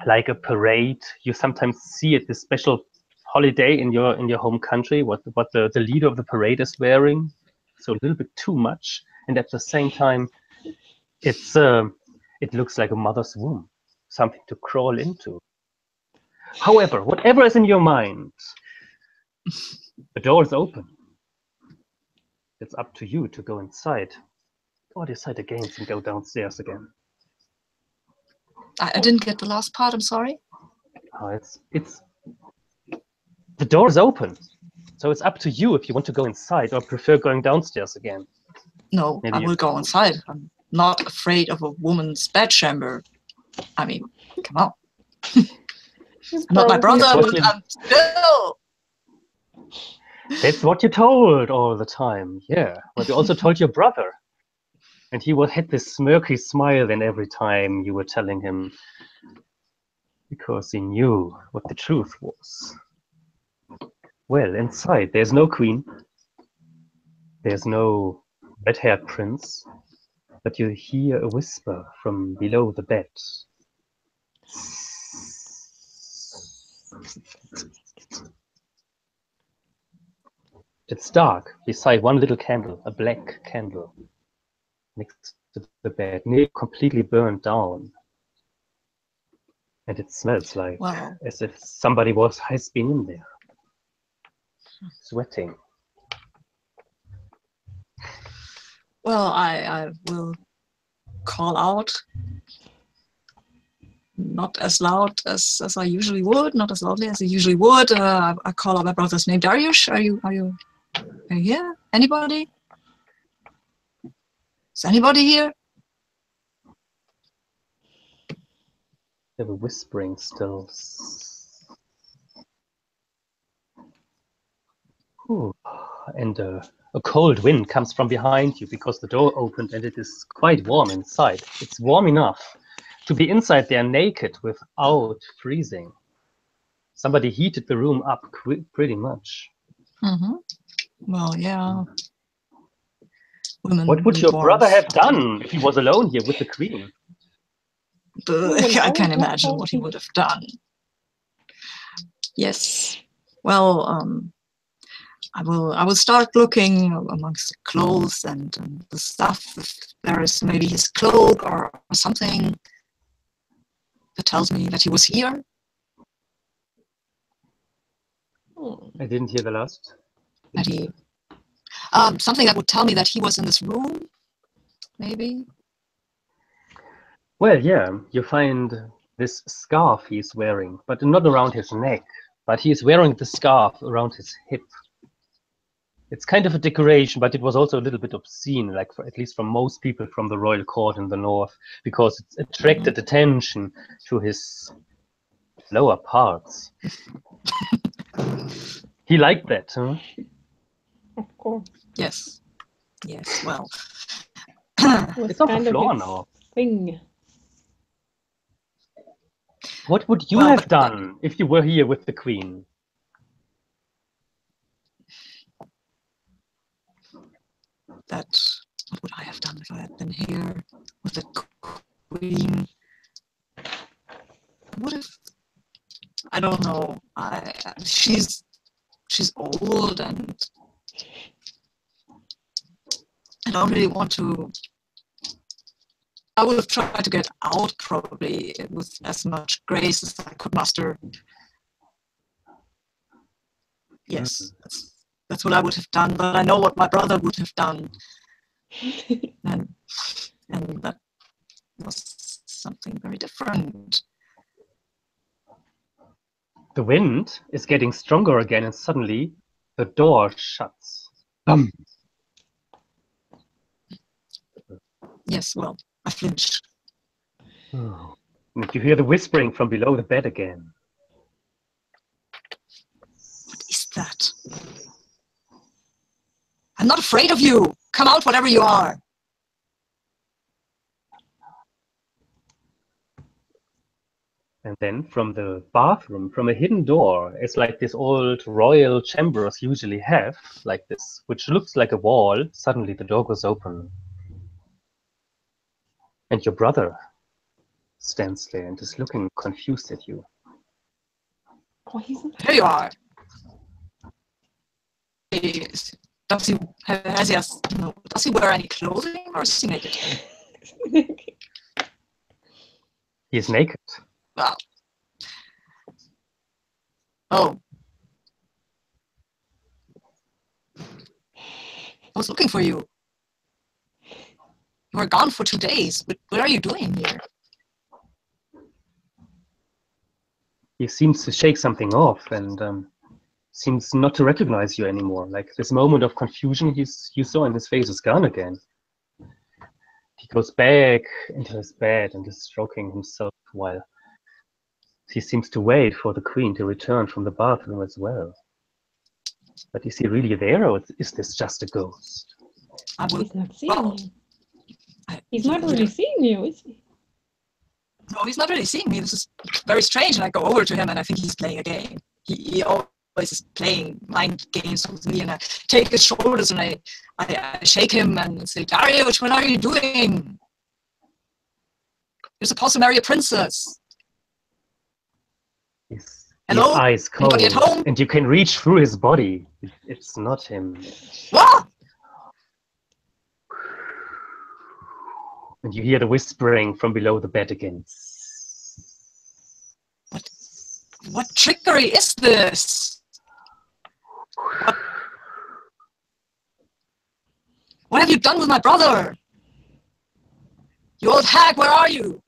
like a parade. You sometimes see it, this special holiday in your home country, what the leader of the parade is wearing. So a little bit too much, and at the same time, it looks like a mother's womb, something to crawl into. However, whatever is in your mind, the door is open. It's up to you to go inside, or decide against and go downstairs again. I didn't get the last part. I'm sorry. It's the door is open, so it's up to you if you want to go inside or prefer going downstairs again. No, I will go inside. I'm not afraid of a woman's bedchamber. I mean, come on. I'm not my brother, but I'm still. That's what you told all the time, yeah. But you also told your brother. And he had this smirky smile then every time you were telling him, because he knew what the truth was. Well, inside, there's no queen. There's no red-haired prince. But you hear a whisper from below the bed. It's dark beside one little candle, a black candle, next to the bed, nearly completely burned down. And it smells like Wow. as if somebody has been in there, sweating. Well, I will call out, not as loud as I usually would, not as loudly as I usually would. I call out my brother's name. Darius, are you here? Anybody? Is anybody here? They were whispering still. Ooh. And a cold wind comes from behind you because the door opened and it is quite warm inside. It's warm enough to be inside there naked without freezing. Somebody heated the room up pretty much. Mm-hmm. Well, yeah. Women What would need your warmth. brother have done if he was alone here with the queen? I can imagine what he would have done. Yes. Well, I will start looking amongst the clothes and the stuff. If there is maybe his cloak or something that tells me that he was here. I didn't hear the last. That he, something that would tell me that he was in this room, maybe. Well, yeah, you find this scarf he's wearing, but not around his neck, but he's wearing the scarf around his hip. It's kind of a decoration, but it was also a little bit obscene, like at least for most people from the royal court in the north, because it attracted attention to his lower parts. He liked that, huh? Of course. Yes. Yes, well. It's on the floor now. Thing. What would you have done if you were here with the queen? What would I have done if I had been here with the queen? I would have, I don't know. She's old and I don't really want to. I would have tried to get out probably with as much grace as I could muster. Yes, that's what I would have done, but I know what my brother would have done. and that was something very different. The wind is getting stronger again, and suddenly the door shuts. Yes, well, I flinch. Oh. And you hear the whispering from below the bed again. What is that? I'm not afraid of you. Come out, whatever you are. And then from the bathroom, from a hidden door, it's like this old royal chambers usually have, like this, which looks like a wall. Suddenly the door goes open. And your brother stands there and is looking confused at you. Oh, Here you are. Does he wear any clothing or is he naked? He's naked. Wow. Oh. I was looking for you. You were gone for 2 days. But what are you doing here? He seems to shake something off and seems not to recognize you anymore. Like this moment of confusion you saw in his face is gone again. He goes back into his bed and is stroking himself while he seems to wait for the queen to return from the bathroom as well. But is he really there, or is this just a ghost? He's not seeing you. He's not really seeing you, is he? No, he's not really seeing me. This is very strange. And I go over to him and I think he's playing a game. He is playing mind games with me, and I take his shoulders and I shake him and say, Darius, what are you doing? You're supposed to marry a princess. His Hello? eyes cold, Anybody at home? and you can reach through his body. It's not him. What? And you hear the whispering from below the bed again. What trickery is this? What have you done with my brother? You old hag, where are you?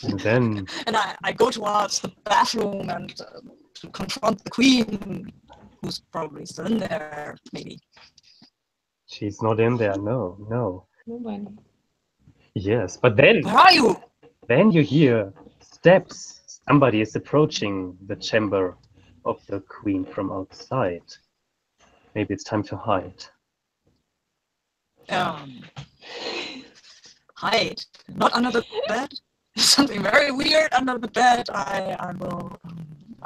And then And I go towards the bathroom and to confront the queen, who's probably still in there, maybe. she's not in there. No. Nobody. Yes, but then Where are you? you hear steps. Somebody is approaching the chamber of the queen from outside. Maybe it's time to hide. Hide. Not under the bed. Something very weird under the bed. I will.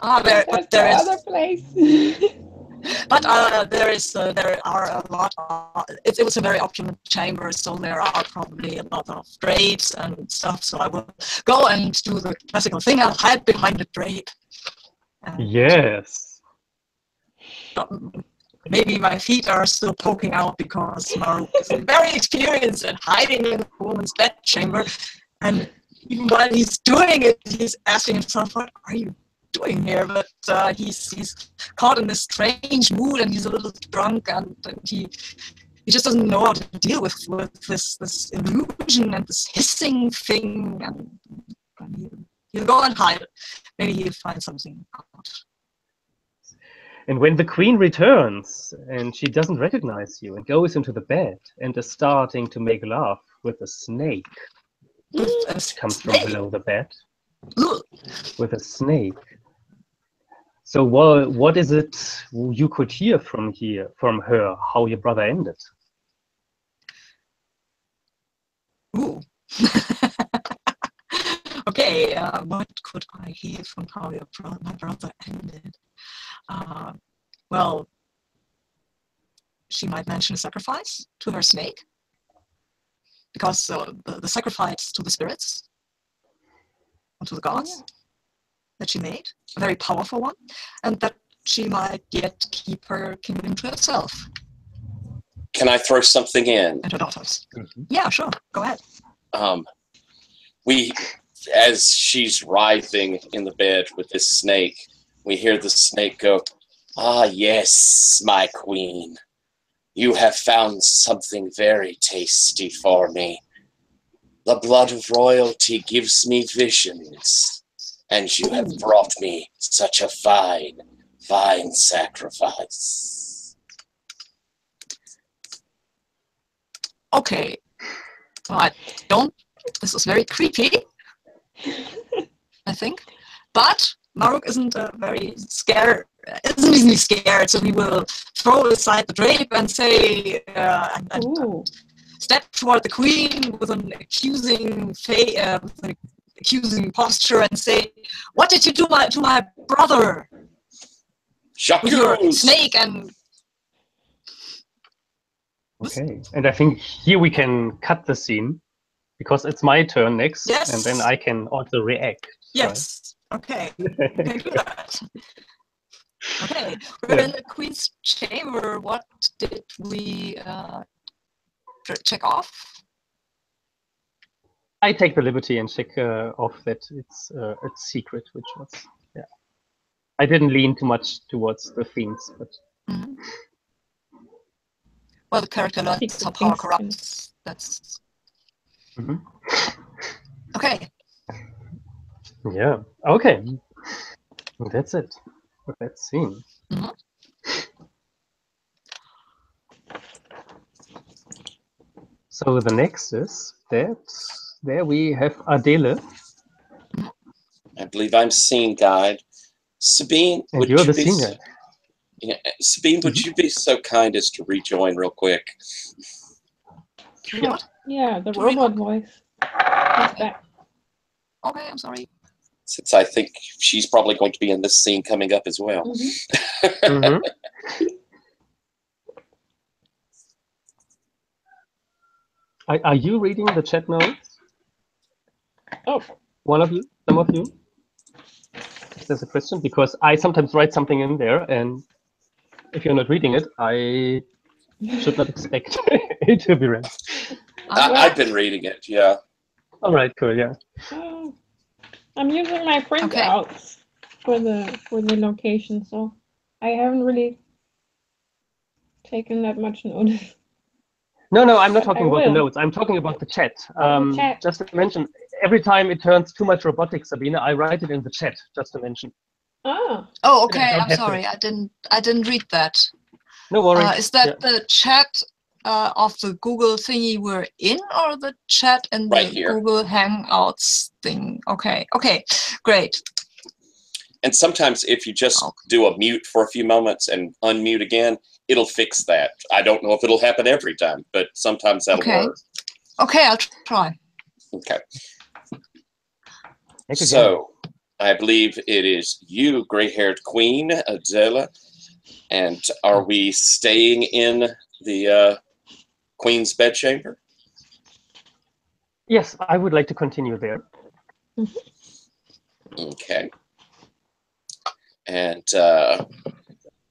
That's the other place. But there are a lot of. It was a very opulent chamber, so there are probably a lot of drapes and stuff. So I will go and do the classical thing. I'll hide behind the drape. Yes. Maybe my feet are still poking out because Maruk is very experienced at hiding in a woman's bedchamber. And even while he's doing it, he's asking himself, what are you doing here? But he's caught in this strange mood, and he's a little drunk, and he just doesn't know how to deal with this illusion and this hissing thing. And he'll go and hide it. Maybe he'll find something out. And when the queen returns and she doesn't recognize you and goes into the bed and is starting to make love with a snake, comes from below the bed with a snake. So what is it you could hear from her, how your brother ended? Ooh. Okay, what could I hear from how my brother ended? Well, she might mention a sacrifice to her snake, because the sacrifice to the spirits, or to the gods, that she made, a very powerful one, and that she might yet keep her kingdom to herself. Can I throw something in? And her daughters. Mm-hmm. Yeah, sure, go ahead. As she's writhing in the bed with this snake, we hear the snake go, "Ah, yes, my queen. You have found something very tasty for me. The blood of royalty gives me visions, and you have brought me such a fine, fine sacrifice." Okay. Well, this is very creepy, I think. But Maruk isn't very scared. Isn't easily scared, so he will throw aside the drape and say, and step toward the queen with an accusing posture and say, "What did you do to my brother? With your snake and." Okay, and I think here we can cut the scene, because it's my turn next, yes. And then I can also react. Yes, right? Okay, we can do that. Okay, we're in the queen's chamber. What did we check off? I take the liberty and check off that it's secret, which was, I didn't lean too much towards the themes, but. Mm-hmm. Well, the character learns how power corrupts. That's. Mm-hmm. Okay. Yeah. Okay. That's it. That scene. Mm-hmm. So the next is that there we have Adele. I believe I'm scene guide. Sabine, and would you're you the be scene guide. Yeah, Sabine, would you be so kind as to rejoin real quick? Yeah, the robot voice. He's back. Okay, I'm sorry. since I think she's probably going to be in this scene coming up as well. Mhm. Are you reading the chat notes? Oh, One of you? Some of you? If there's a question, because I sometimes write something in there, and if you're not reading it, I should not expect it to be read. I've been reading it, yeah. All right, cool, yeah. I'm using my printouts for the location, so I haven't really taken that much notice. No, I'm not But I talking about the will. notes. I'm talking about the chat. Oh, the chat. Just to mention, every time it turns too much robotic, Sabina, I write it in the chat, just to mention. Ah, Oh, I okay. don't I'm have to. sorry. I didn't read that. No worries. Is that Yeah. the chat of the Google thingy we're in, or the chat in the Right here. Google Hangouts thing? Okay. Okay. Great. And sometimes if you just do a mute for a few moments and unmute again, it'll fix that. I don't know if it'll happen every time, but sometimes that'll work. Okay, I'll try. Okay. So I believe it is you, gray-haired queen, Adela. And are we staying in the queen's bedchamber? Yes, I would like to continue there. Okay. And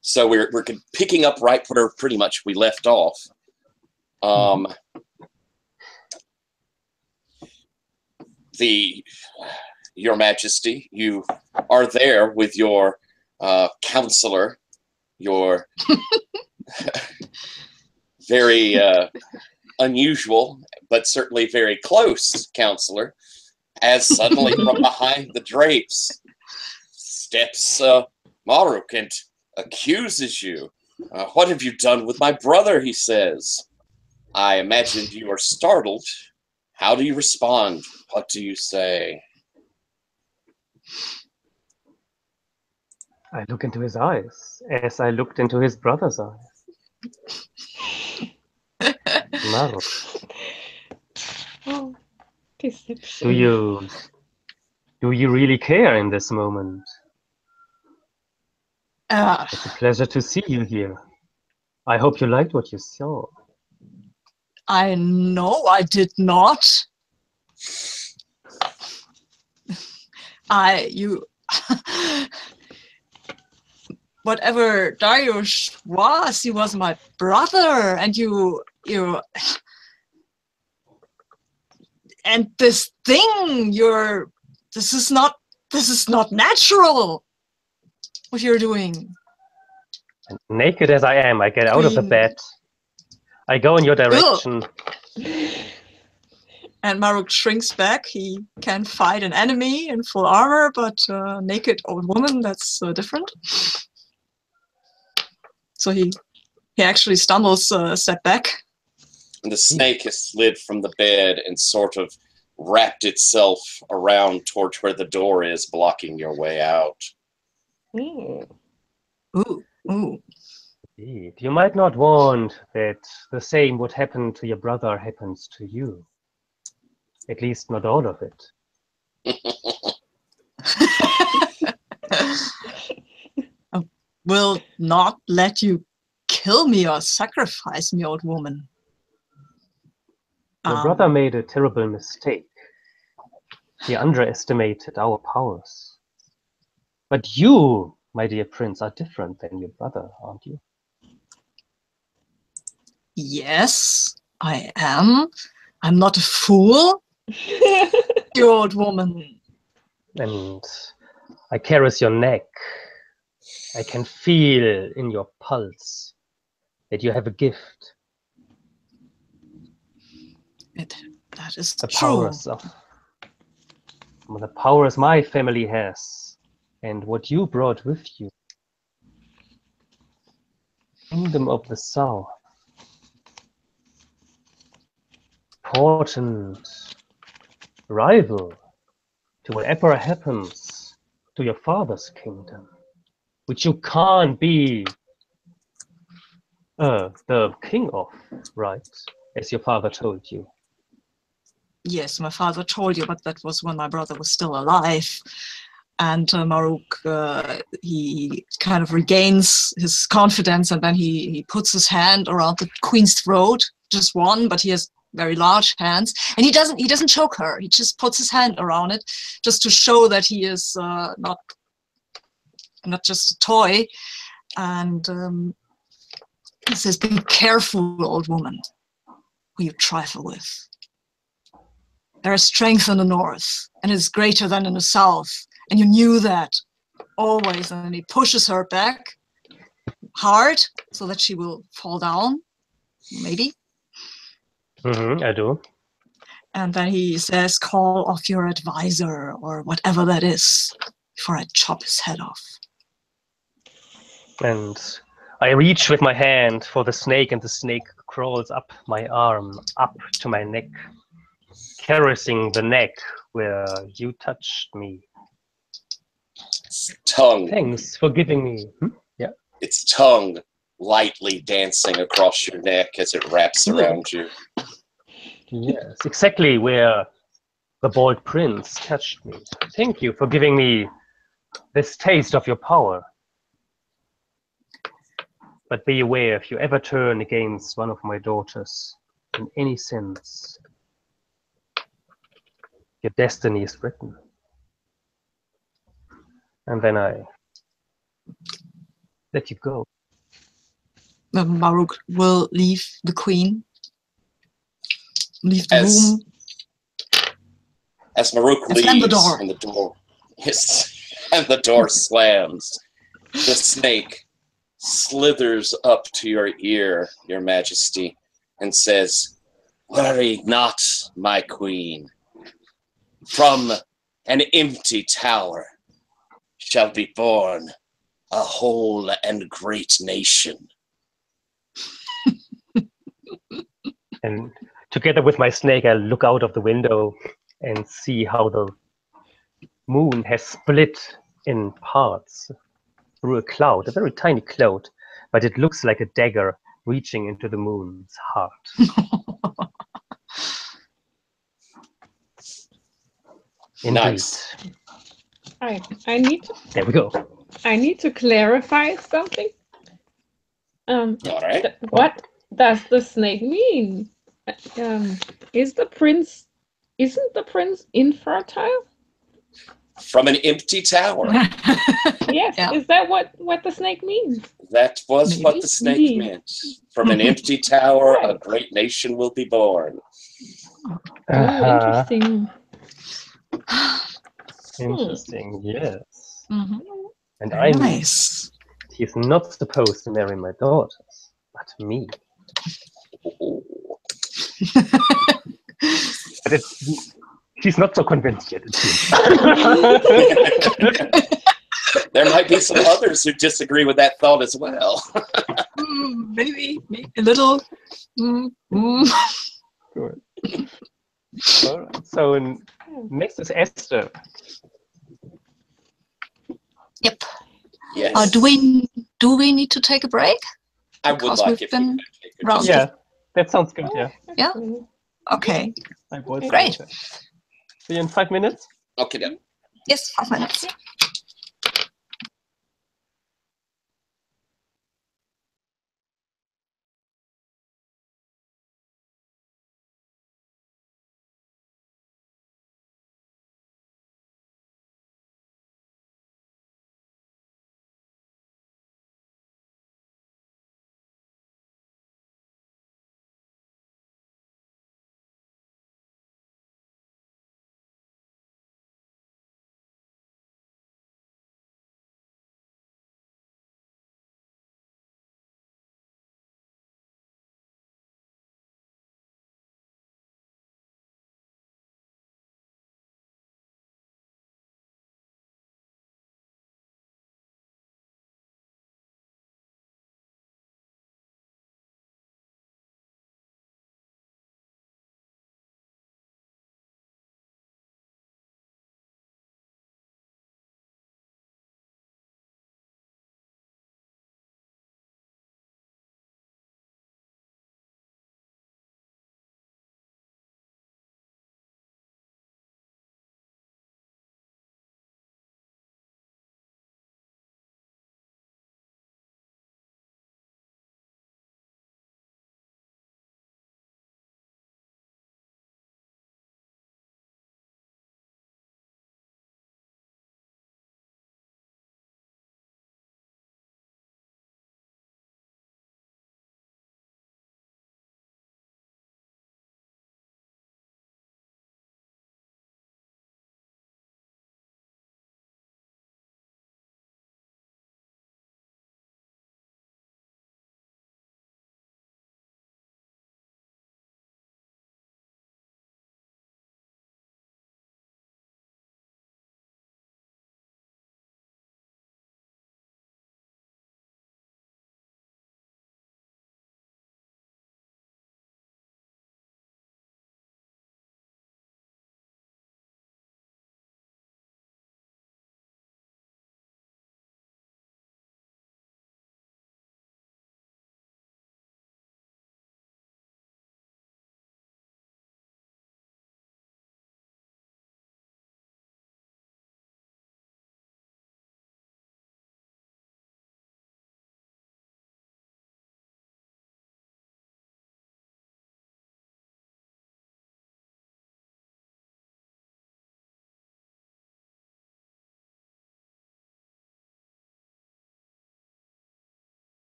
so we're picking up right where pretty much we left off. Your Majesty, you are there with your counselor, your very unusual but certainly very close counselor, as suddenly from behind the drapes steps Maruk and accuses you. What have you done with my brother, he says. I imagine you are startled. How do you respond? What do you say? I look into his eyes, as I looked into his brother's eyes. Maruk, oh, deception. do you really care in this moment? It's a pleasure to see you here. I hope you liked what you saw. I know I did not. Whatever Darius was, he was my brother, and and this thing, this is not natural, what you're doing. And naked as I am, I get out of the bed. I go in your direction. And Maruk shrinks back. He can fight an enemy in full armor, but naked old woman, that's different. So he actually stumbles a step back. And the snake has slid from the bed and sort of wrapped itself around towards where the door is, blocking your way out. Ooh. Ooh. Indeed. You might not want that the same would happen to your brother happens to you. At least not all of it. I will not let you kill me or sacrifice me, old woman. Your brother made a terrible mistake. He underestimated our powers. But you, my dear prince, are different than your brother, aren't you? Yes, I am. I'm not a fool. You old woman. And I caress your neck. I can feel in your pulse that you have a gift. That is the true. The powers my family has, and what you brought with you. Kingdom of the South. Important rival to whatever happens to your father's kingdom, which you can't be the king of, right? As your father told you. Yes, my father told you, but that was when my brother was still alive. And Maruk, he kind of regains his confidence, and then he puts his hand around the queen's throat, just one, but he has very large hands, and he doesn't choke her. He just puts his hand around it, just to show that he is not just a toy. And he says, "Be careful, old woman, who you trifle with. There is strength in the north, and it is greater than in the south. And you knew that always." And he pushes her back hard so that she will fall down, maybe. I do. And then he says, "Call off your advisor," or whatever that is, before I chop his head off. And I reach with my hand for the snake, and the snake crawls up my arm, up to my neck, caressing the neck where you touched me. Tongue. Thanks for giving me. Yeah. Its tongue lightly dancing across your neck as it wraps around you. Yes, exactly where the bald prince touched me. Thank you for giving me this taste of your power. But be aware, if you ever turn against one of my daughters in any sense, your destiny is written. And then I let you go. Maruk will leave the queen, leave the As- room. As Maruk And slam the leaves door. and the door, yes, and the door slams, the snake slithers up to your ear, your majesty, and says, "Worry not, my queen. From an empty tower shall be born a whole and great nation." And together with my snake, I look out of the window and see how the moon has split in parts through a cloud, a very tiny cloud, but it looks like a dagger reaching into the moon's heart. Indeed. Nice. I need to There we go. clarify something. All right. What does the snake mean? Isn't the prince infertile? From an empty tower. Yes. Yeah. Is that what the snake means? That was Maybe. what the snake Indeed. meant. From an empty tower, a Right. great nation will be born. Interesting. Interesting, yes. Mhm. And Very nice. he's not supposed to marry my daughters, but me. Ooh. But she's not so convinced yet, it seems. There might be some others who disagree with that thought as well. Maybe a little. Good. All right. So next is Esther. Yep. Yes. Do we need to take a break? I would because like we've if been you could take a round- just- Yeah, that sounds good. Yeah. Yeah. Excellent. Okay. I voice Great. later. See you in 5 minutes. Okay, then. Yes, 5 minutes.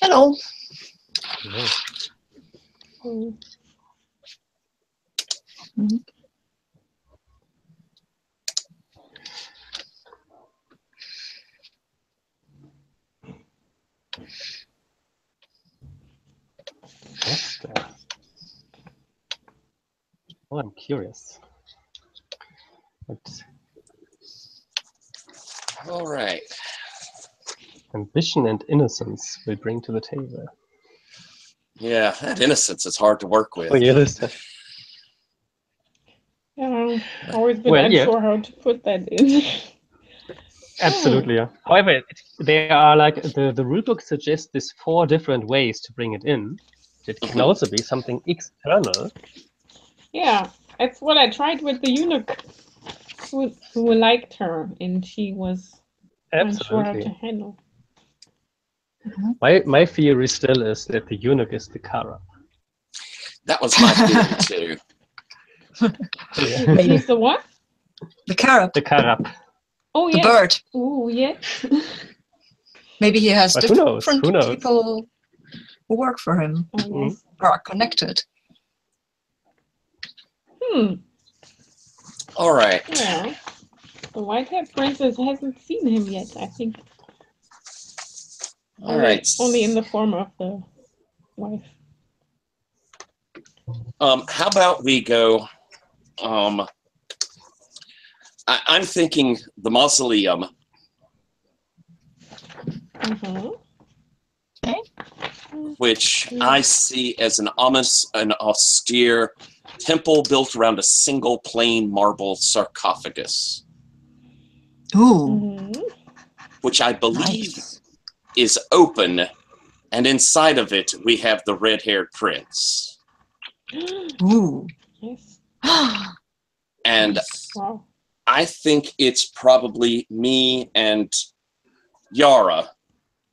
Hello. Hello. Mm. Mhm. What's that? Oh, I'm curious. What All right. ambition and innocence will bring to the table. Yeah, that innocence is hard to work with. Oh, yeah, this. Yeah, always been Well, yeah. unsure how to put that in. Absolutely, yeah. However, they are like the rulebook suggests these 4 different ways to bring it in. It can also be something external. Yeah, that's what I tried with the eunuch who liked her, and she was unsure how to Absolutely. handle. My theory still is that the eunuch is the Kara. That was my theory too. Yeah. He's the what? The carrot, The Karab. Oh, the yes. bird. Oh, yes. Maybe he has But who knows? different Who knows? people who work for him Oh, yes. or are connected. Hmm. All right. Well, the white-haired princess hasn't seen him yet, I think. All right. Only in the form of the wife. How about we go? I'm thinking the mausoleum, which I see as an austere temple built around a single plain marble sarcophagus, Ooh, which I believe nice. is open, and inside of it we have the red-haired prince. Ooh. Yes. And Nice. Wow. I think it's probably me and Yara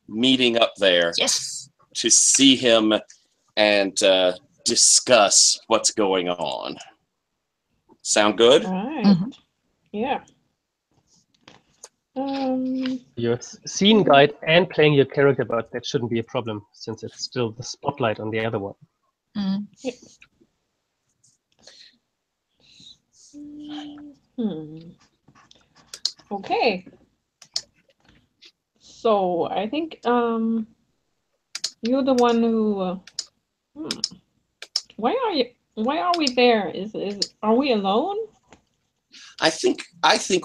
meeting up there Yes. to see him and discuss what's going on. Sound good? All right. Mhm. Yeah. Your scene guide and playing your character, but that shouldn't be a problem since it's still the spotlight on the other one. Mm. Yeah. Okay. So I think you're the one who. Why are we there? Are we alone? I think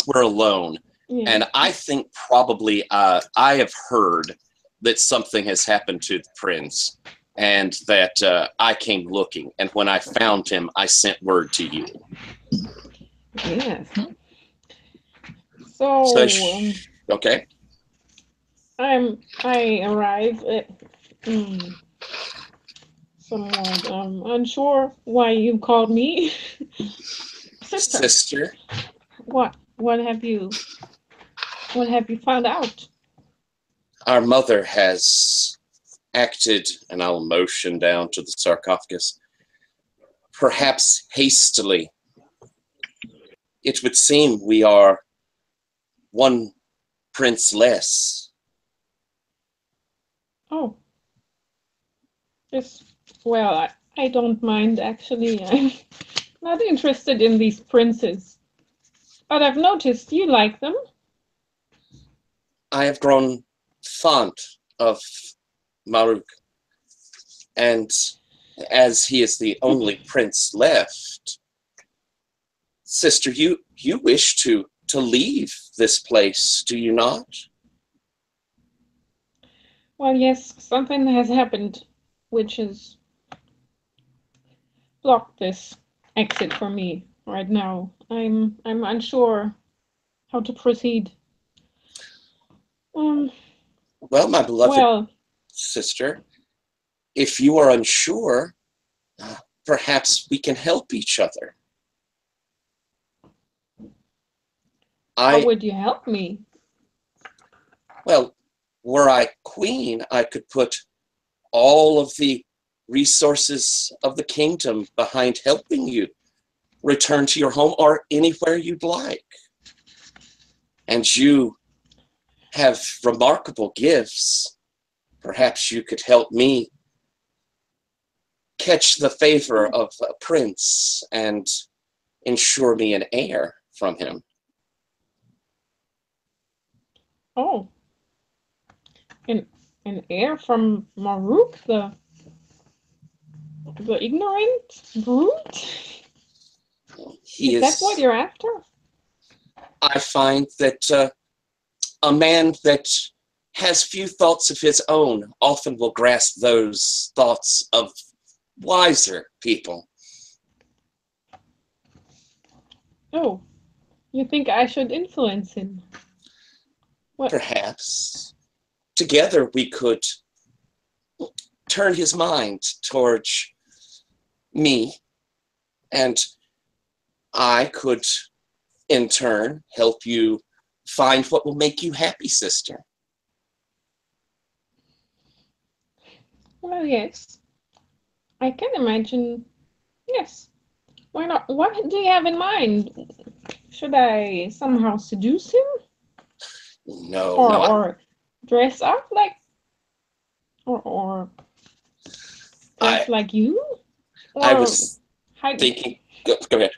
we're alone, Yeah. and I think probably I have heard that something has happened to the prince, and that I came looking, and when I found him, I sent word to you. Yes. Hmm. So Okay. I arrive at somewhat unsure why you called me sister. Sister, What have you found out? our mother has acted, and I'll motion down to the sarcophagus, perhaps hastily. It would seem we are one prince less. Oh. Yes. Well, I don't mind actually. I'm not interested in these princes. But I've noticed you like them. I have grown fond of Maruk, and as he is the only prince left, sister, you wish to leave this place, do you not? Well, yes, something has happened which has blocked this exit for me right now. I'm unsure how to proceed. Well, my beloved Well, sister, if you are unsure, perhaps we can help each other. how would you help me? Well, were I queen, I could put all of the resources of the kingdom behind helping you return to your home or anywhere you'd like. And you have remarkable gifts. perhaps you could help me catch the favor of a prince and ensure me an heir from him. Oh, an heir from Maruk, the ignorant brute? He Is that what you're after? I find that a man that has few thoughts of his own often will grasp those thoughts of wiser people. Oh, you think I should influence him? What? Perhaps together we could turn his mind towards me, and I could in turn help you find what will make you happy, sister. Well, yes. I can imagine. Yes. Why not? What do you have in mind? Should I somehow seduce him? No, Or dress up like or dress like you? I Or was hide? thinking, go ahead.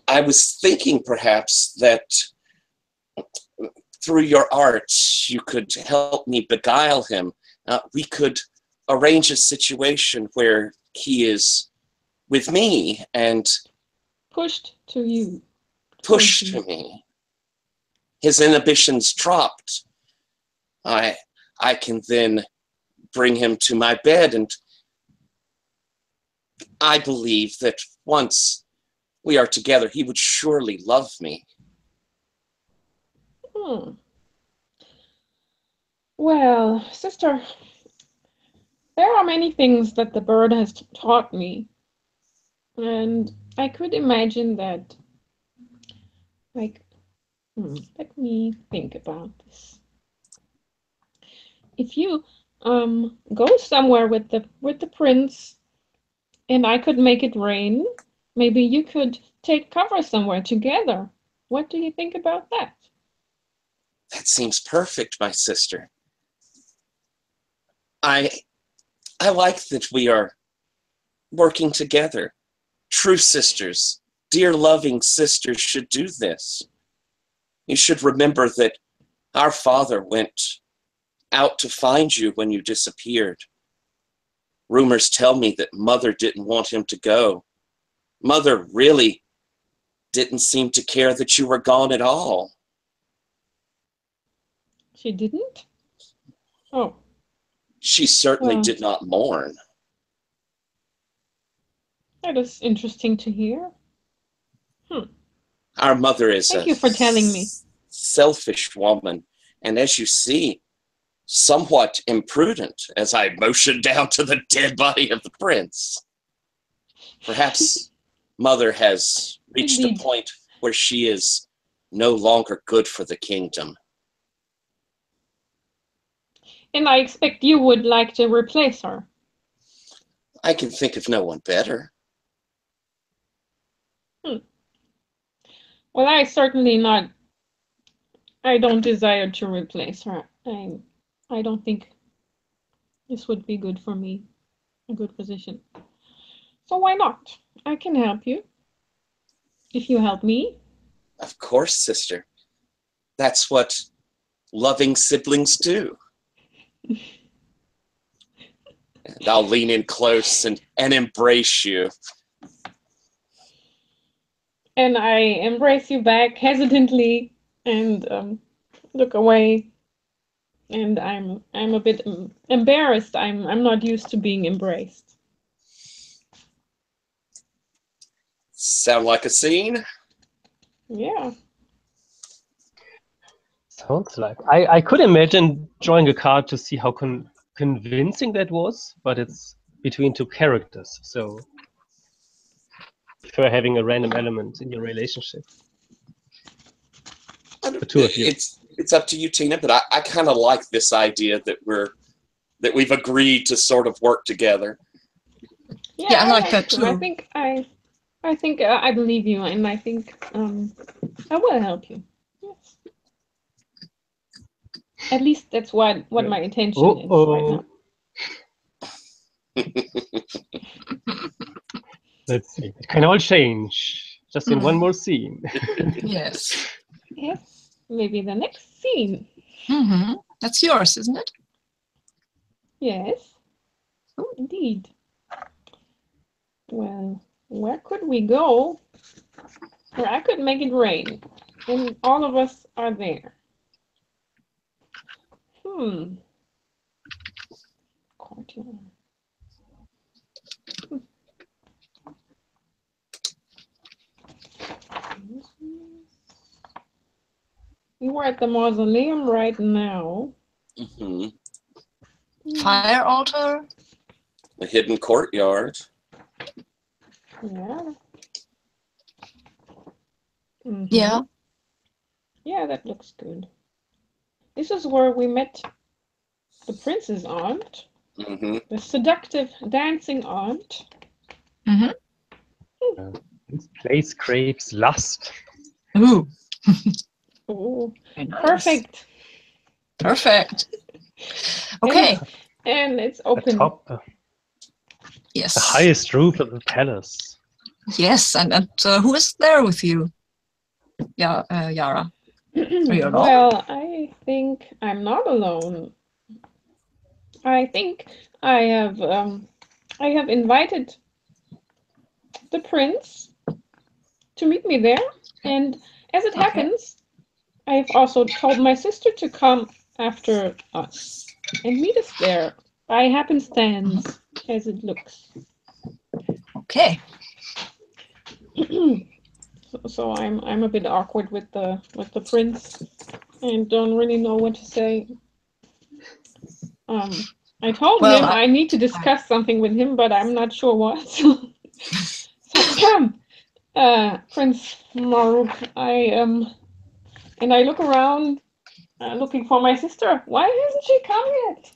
I was thinking perhaps that through your arts, you could help me beguile him. We could arrange a situation where he is with me and Pushed to you. pushed to me. His inhibitions dropped. I can then bring him to my bed, and I believe that once we are together, he would surely love me. Well, sister, there are many things that the bird has taught me, and I could imagine that, like, let me think about this. If you go somewhere with the prince, and I could make it rain, maybe you could take cover somewhere together. What do you think about that? That seems perfect, my sister. I like that we are working together. True sisters, dear loving sisters should do this. You should remember that our father went out to find you when you disappeared. Rumors tell me that Mother didn't want him to go. Mother really didn't seem to care that you were gone at all. She didn't? Oh. She certainly did not mourn. That is interesting to hear. Our mother is Thank you for telling me. Selfish woman, and as you see, somewhat imprudent, as I motioned down to the dead body of the prince. Perhaps Mother has reached a point where she is no longer good for the kingdom. And I expect you would like to replace her. I can think of no one better. Well, I don't desire to replace her. I don't think this would be good for me, a good position. So why not? I can help you. If you help me. Of course, sister. That's what loving siblings do. And I'll lean in close and embrace you. And I embrace you back hesitantly and look away. And I'm a bit embarrassed. I'm not used to being embraced. Sound like a scene? Yeah. Sounds like. I could imagine drawing a card to see how convincing that was, but it's between two characters, so for having a random element in your relationship. The two of you. It's up to you, Tina, but I kind of like this idea that we've agreed to sort of work together. Yeah, I like that too. I think I believe you, and I think I will help you. Yes. At least that's what my intention is right Uh-oh. now. Let's see. It can all change just in one more scene. Yes. Yes, maybe the next scene. Mm-hmm. That's yours, isn't it? Yes, indeed. Well, where could we go where I could make it rain and all of us are there? Courtyard. We were at the mausoleum right now. Hmm. Fire altar. A hidden courtyard. Yeah. Mm-hmm. Yeah. Yeah, that looks good. This is where we met the prince's aunt, the seductive dancing aunt. Mm-hmm. This place craves lust. Ooh. Oh, Nice. perfect. Perfect. Okay. And it's The open. top, Yes. the highest roof of the palace. Yes, and who is there with you? Yeah, Yara. Are you alone? Well, I think I'm not alone. I think I have invited the prince to meet me there, and as it happens, I've also told my sister to come after us and meet us there by happenstance, as it looks. Okay. So I'm a bit awkward with the prince and don't really know what to say. I told him I need to discuss something with him, but I'm not sure what. So come, Prince Maruk. And I look around, looking for my sister. Why hasn't she come yet?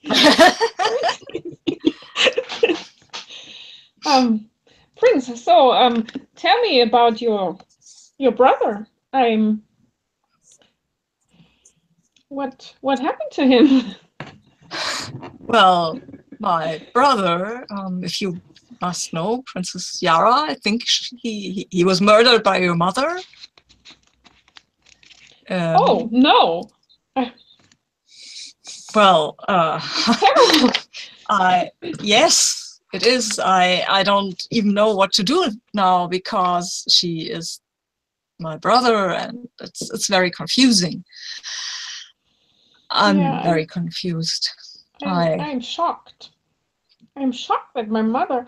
Prince. So tell me about your brother. What happened to him? Well, my brother, if you must know, Princess Yara, I think he was murdered by your mother. Oh, no. Well, terrible. Yes, it is. I don't even know what to do now because she is my brother, and it's very confusing. I'm very confused. I'm shocked. I'm shocked that my mother.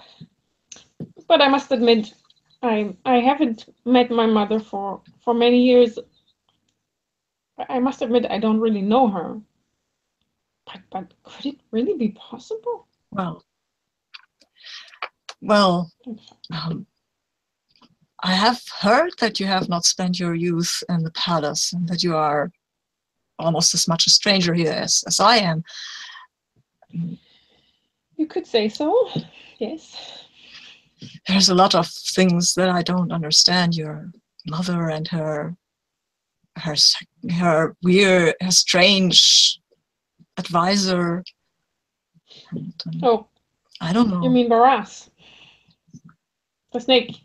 But I must admit, I haven't met my mother for many years. I must admit I don't really know her. But could it really be possible? Well, I have heard that you have not spent your youth in the palace and that you are almost as much a stranger here as I am. You could say so, yes. There's a lot of things that I don't understand. Your mother and her weird, her strange advisor. Oh, I don't know. You mean Baras? The snake.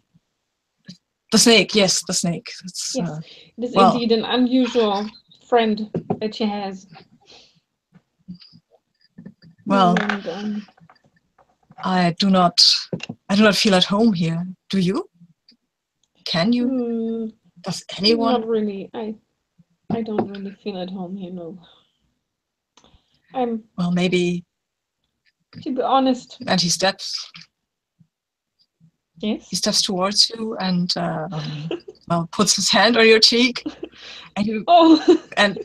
The snake, yes, the snake. It's, yes, it is indeed an unusual friend that she has. Well, and, I do not feel at home here. Do you? Can you? Does anyone? Not really. I don't really feel at home here. No. Well, maybe. To be honest. And he steps. Yes. He steps towards you and puts his hand on your cheek, and you and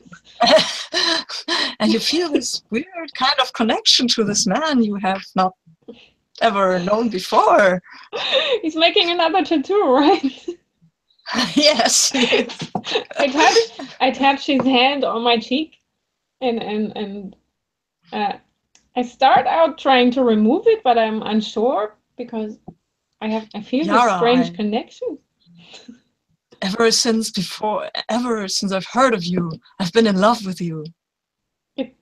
you feel this weird kind of connection to this man you have not ever known before. He's making another tattoo, right? Yes. I touch his hand on my cheek, and I start out trying to remove it, but I'm unsure because I feel Yara, this strange connection. Ever since I've heard of you, I've been in love with you. It,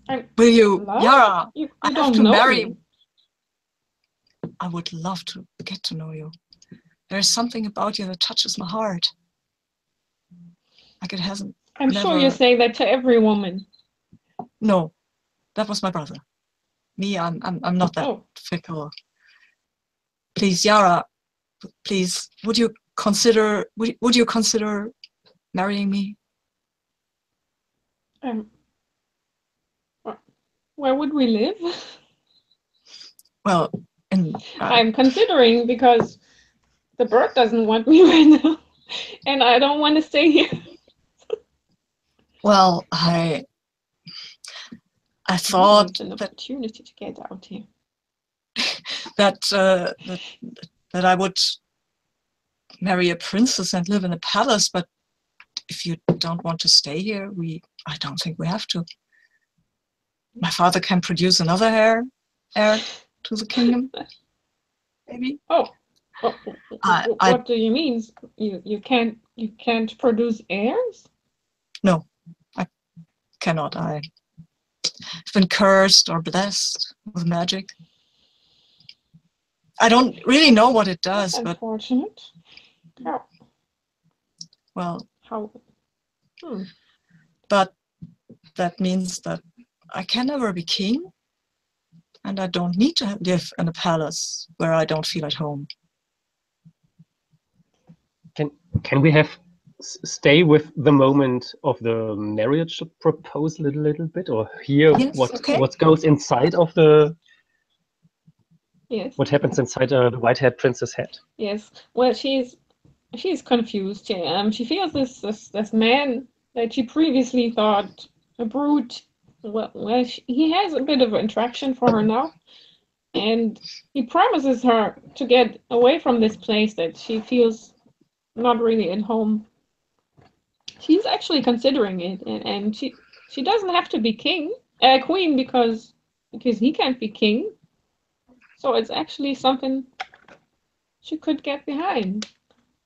I Will you, love? Yara? You I have don't to know marry. me. I would love to get to know you. There's something about you that touches my heart. Like it hasn't. I'm sure you say that to every woman. No, that was my brother. Me, I'm not that Oh, fickle. Please, Yara, please, would you consider marrying me? where would we live? Well, I'm considering because the bird doesn't want me right now, and I don't want to stay here. well, I thought an opportunity to get out here. that I would marry a princess and live in a palace, but if you don't want to stay here, I don't think we have to. My father can produce another heir to the kingdom, maybe. Oh, what do you mean? You can't produce heirs? No, I cannot. I've been cursed or blessed with magic. I don't really know what it does, That's but unfortunate. How? Well, how? But that means that I can never be king, and I don't need to live in a palace where I don't feel at home. Can we have stay with the moment of the marriage proposal a little bit, or hear Yes, what goes inside of the Yes. what happens inside the white-haired princess head? Yes. Well, she's confused. She feels this man that she previously thought a brute. Well, he has a bit of attraction for her now, and he promises her to get away from this place that she feels not really at home. She's actually considering it, and she doesn't have to be queen because he can't be king. So it's actually something she could get behind.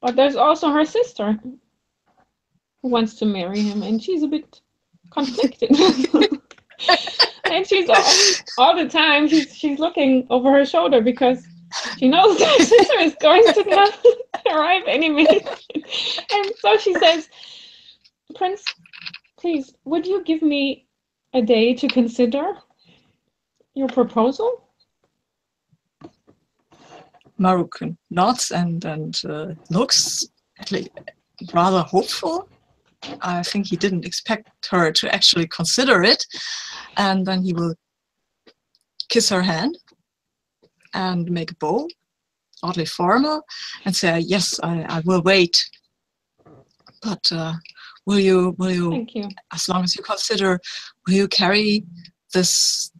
But there's also her sister who wants to marry him, and she's a bit conflicted. And she's all the time she's looking over her shoulder because she knows her sister is going to not arrive any minute. And so she says, "Prince, please, would you give me a day to consider your proposal?" Maruk nods and looks rather hopeful. I think he didn't expect her to actually consider it, and then he will kiss her hand and make a bow, oddly formal, and say, "Yes, I will wait. But will you, Thank you. as long as you consider, will you carry this?"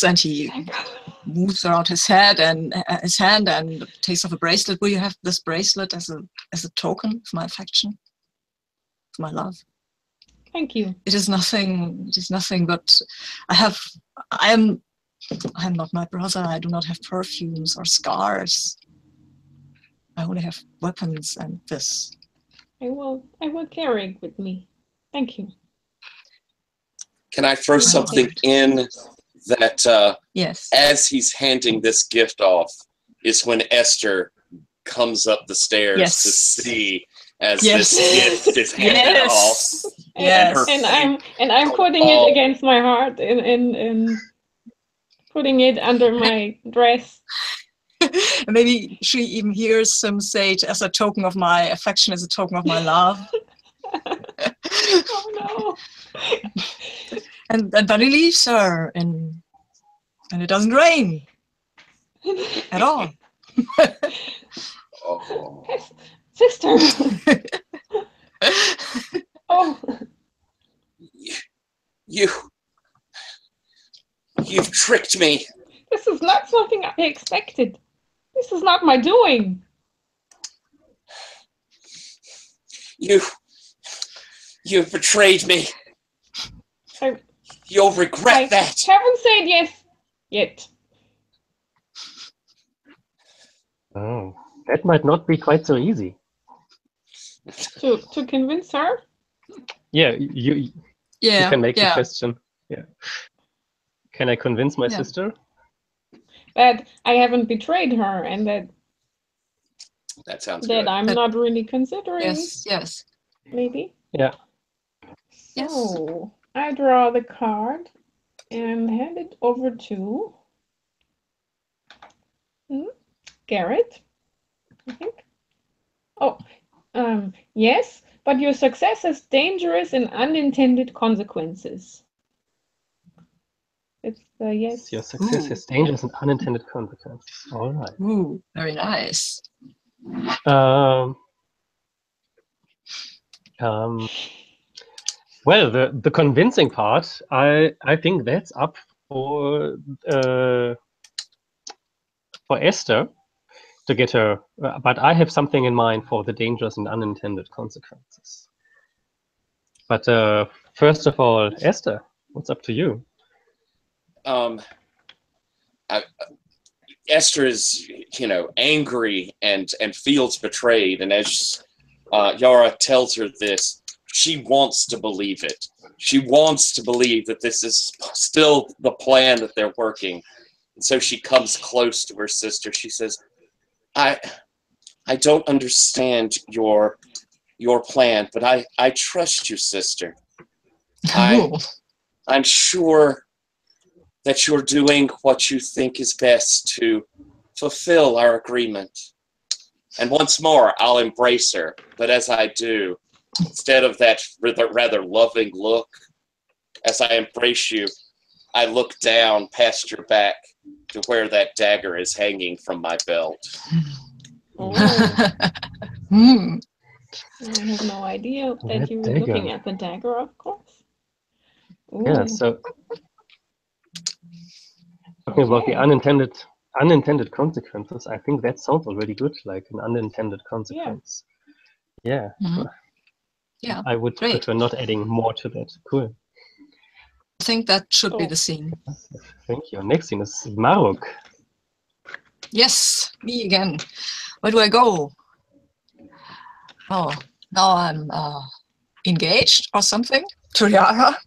And he moves around his head and his hand and takes off a bracelet. Will you have this bracelet as a token of my affection, of my love? Thank you. It is nothing but I am not my brother. I do not have perfumes or scars. I only have weapons and this. I will carry it with me. Thank you. Can I throw something in that yes, as he's handing this gift off is when Esther comes up the stairs to see as this gift is handed off. Yes. And I'm putting it against my heart and putting it under my dress. Maybe she even hears him say it as a token of my affection, as a token of my love. Oh no. And then he leaves her, and it doesn't rain at all. Oh. Sister. Oh. You've tricked me. This is not something I expected. This is not my doing. You've betrayed me. You'll regret that. I haven't said yes yet. Oh, that might not be quite so easy. To convince her? Yeah, Yeah. can make the Yeah. question. Yeah. Can I convince my Yeah. sister? But I haven't betrayed her, and That sounds that good. I'm not really considering, Yes. Yes. maybe. Yeah. Yes. So I draw the card and hand it over to Garrett, I think. Oh, yes, but your success has dangerous and unintended consequences. It's the yes. Your success Ooh. has dangers and unintended consequences. All right. Ooh, very nice. Well, the convincing part, I think that's up for Esther to get her. But I have something in mind for the dangerous and unintended consequences. But first of all, Esther, what's up to you? Esther is, angry and feels betrayed, and as Yara tells her this, she wants to believe it. She wants to believe that this is still the plan that they're working. And so she comes close to her sister. She says, I don't understand your plan, but I trust you, sister. I'm sure that you're doing what you think is best to fulfill our agreement. And once more, I'll embrace her. But as I do, instead of that rather loving look, as I embrace you, I look down past your back to where that dagger is hanging from my belt. Oh, Hmm. I have no idea that That you were dagger. looking at the dagger, of course. Yeah. Ooh, So talking about the okay. unintended consequences, I think that sounds already good, like an unintended consequence. Yeah. Mhm. Yeah. I would Great. prefer not adding more to that. Cool. I think that should be Oh. the scene. Thank you. Next scene is Maruk. Yes, me again. Where do I go? Oh, now I'm engaged or something to Yara.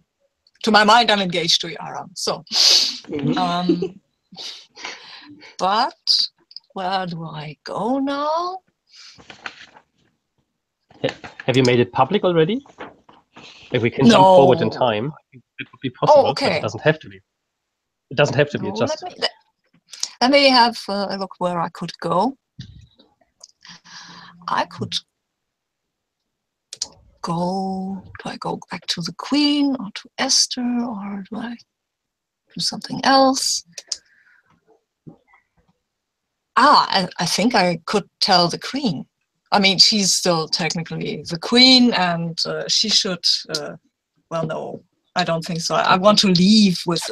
To my mind, I'm engaged to Yara. So, but where do I go now? Have you made it public already? If we can jump forward in time, I think it would be possible, Oh, but okay. it doesn't have to be. It doesn't have to be. No, Just let me have a look where I could go. I could go. Do I go back to the Queen or to Esther, or do I do something else? I think I could tell the Queen. I mean, she's still technically the Queen, and she should. Well, no, I don't think so. I want to leave with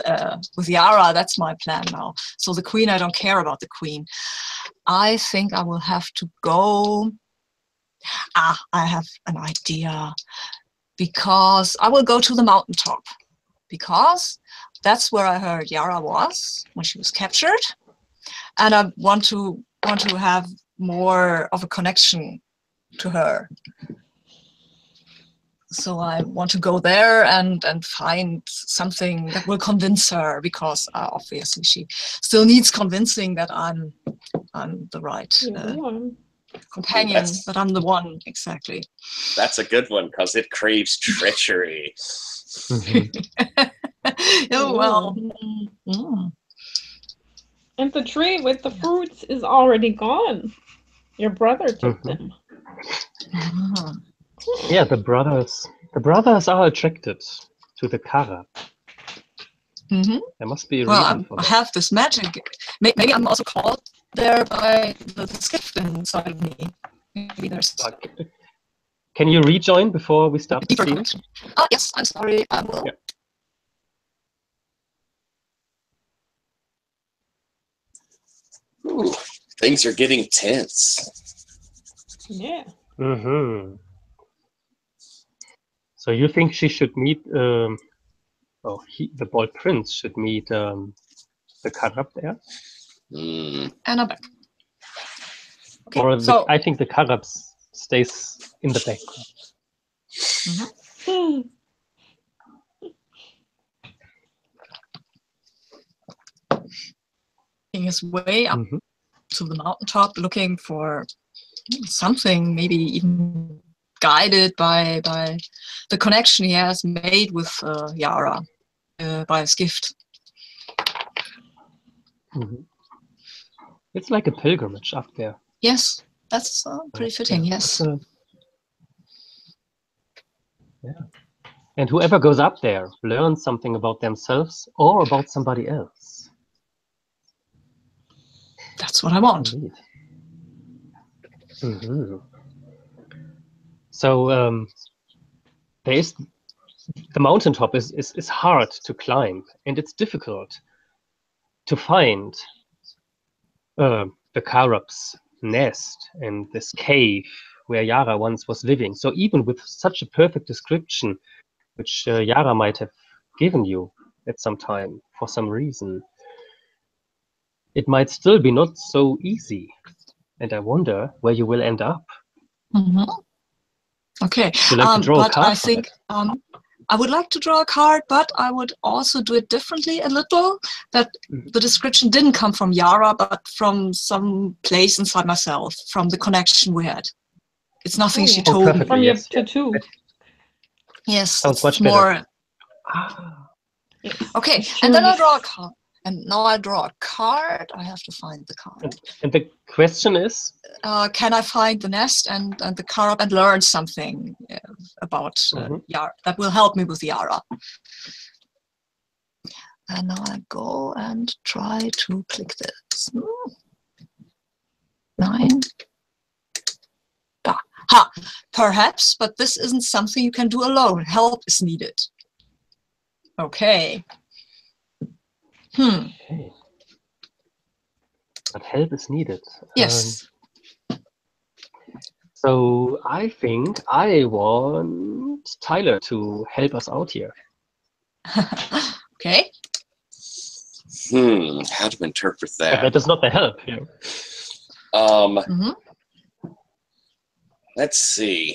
Yara. That's my plan now. So the Queen, I don't care about the Queen. I think I will have to go. I have an idea. Because I will go to the mountaintop. Because that's where I heard Yara was when she was captured. And I want to have more of a connection to her. So I want to go there and find something that will convince her, because obviously she still needs convincing that I'm the right companion, that I'm the one, exactly. That's a good one, because it craves treachery. Oh, well. And the tree with the fruits is already gone. Your brother took them. Yeah, the brothers are attracted to the Kara. There must be a reason for that. I have this magic. Maybe I'm also called there by the skiff inside of me. Maybe there's. Can you rejoin before we start the scene? Connection. Oh yes, I'm sorry. I will. Yeah. Ooh, things are getting tense. Yeah. So you think she should meet? The boy prince should meet the Karab there? And I'm back. Okay, Or so I think the Karab stays in the background. his way up Mhm. to the mountaintop, looking for something, maybe even guided by the connection he has made with Yara by his gift. Mhm. It's like a pilgrimage up there. Yes, that's pretty fitting. Yeah, Yes. yeah. And whoever goes up there learns something about themselves or about somebody else. That's what I want. Indeed. Mhm. So there is the mountaintop is hard to climb, and it's difficult to find the Karab's nest and this cave where Yara once was living. So even with such a perfect description, which Yara might have given you at some time for some reason, it might still be not so easy. And I wonder where you will end up. Mm-hmm. Okay, Would you like to draw a but card I for think I would like to draw a card, but I would also do it differently a little, that the description didn't come from Yara, but from some place inside myself, from the connection we had. It's nothing she Oh, told me. perfectly. From your Yes, tattoo. Yes, sounds it's much more. better. Ah, Yes. Okay, It's and then I curious. draw a card. And now I draw a card. I have to find the card. and the question is, Can I find the nest and the Karab and learn something about Yara that will help me with Yara? And now I go and try to click this. 9. Ha! Perhaps, but this isn't something you can do alone. Help is needed. Okay. okay. But help is needed. Yes. So I think I want Tyler to help us out here. Okay. How to interpret But that? that is not the help here. Let's see.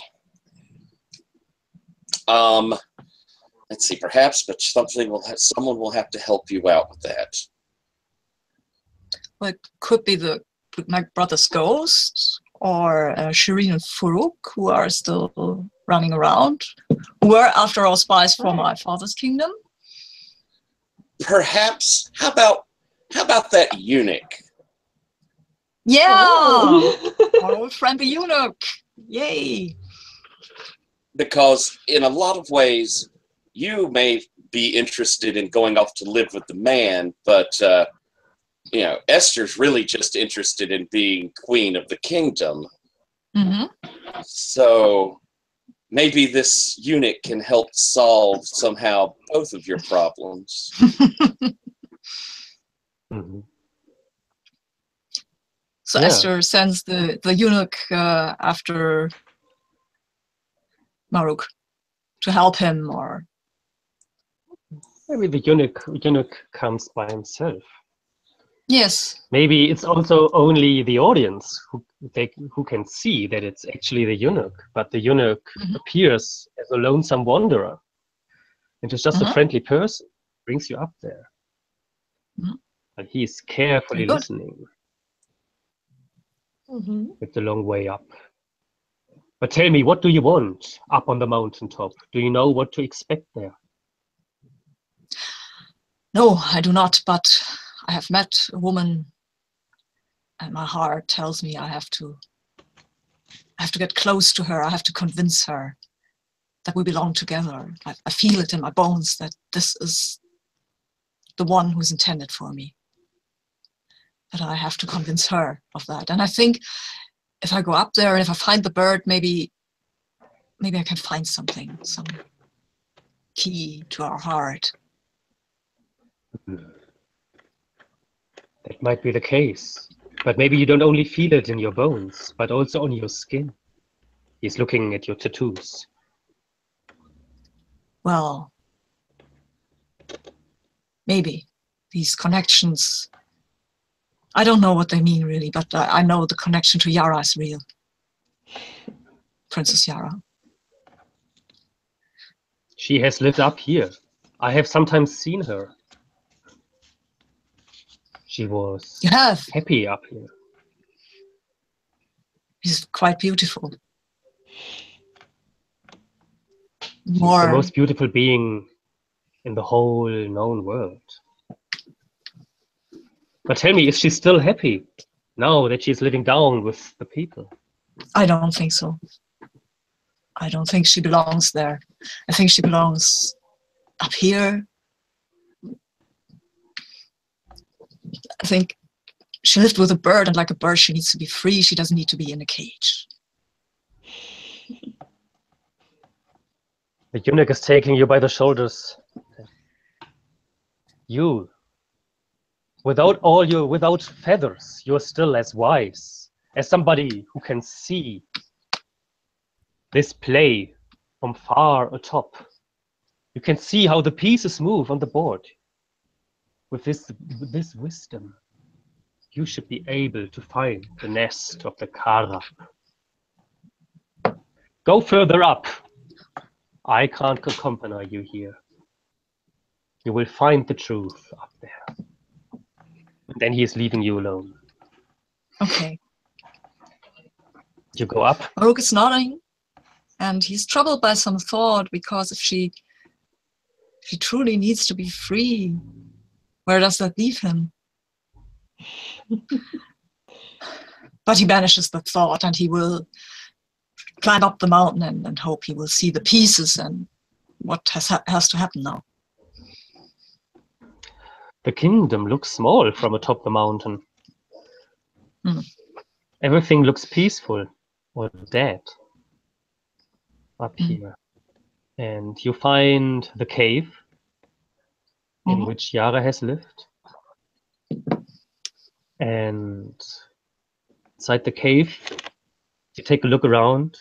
Let's see. Perhaps, but someone will have to help you out with that. Well, it could be my brother's ghost, or Shireen and Furuk, who are still running around, who were, after all, spies from my father's kingdom. Perhaps. How about that eunuch? Yeah, Oh. our old friend the eunuch. Yay! Because in a lot of ways, you may be interested in going off to live with the man, but Esther's really just interested in being queen of the kingdom. So maybe this eunuch can help solve somehow both of your problems. So Esther sends the eunuch after Maruk to help him, or maybe the eunuch comes by himself. yes. Maybe it's also only the audience who can see that it's actually the eunuch, but the eunuch appears as a lonesome wanderer. And it's just a friendly person who brings you up there. And he's carefully listening with the long way up. But tell me, what do you want up on the mountaintop? Do you know what to expect there? No, I do not, but I have met a woman, and my heart tells me I have to get close to her. I have to convince her that we belong together. I feel it in my bones that this is the one who's intended for me. But I have to convince her of that. And I think if I go up there and if I find the bird, maybe I can find something, some key to our heart. That might be the case. But maybe you don't only feel it in your bones, but also on your skin. He's looking at your tattoos. Well, maybe these connections, I don't know what they mean really, but I know the connection to Yara is real. Princess Yara. She has lived up here. I have sometimes seen her. She was You have. happy up here. He's quite beautiful. She's the More. most beautiful being in the whole known world. But tell me, is she still happy now that she's living down with the people? I don't think so. I don't think she belongs there. I think she belongs up here. I think she lived with a bird, and like a bird, she needs to be free. She doesn't need to be in a cage. The eunuch is taking you by the shoulders. You, without feathers, you're still as wise as somebody who can see this play from far atop. You can see how the pieces move on the board. With this wisdom, you should be able to find the nest of the Karab. Go further up. I can't accompany you here. You will find the truth up there. And then he is leaving you alone. Okay. You go up. Maruk is nodding, and he's troubled by some thought, because if she truly needs to be free, where does that leave him? But he banishes the thought, and he will climb up the mountain and hope he will see the pieces and what has to happen now. The kingdom looks small from atop the mountain. Everything looks peaceful or dead up here. And you find the cave in which Yara has lived. And inside the cave, you take a look around.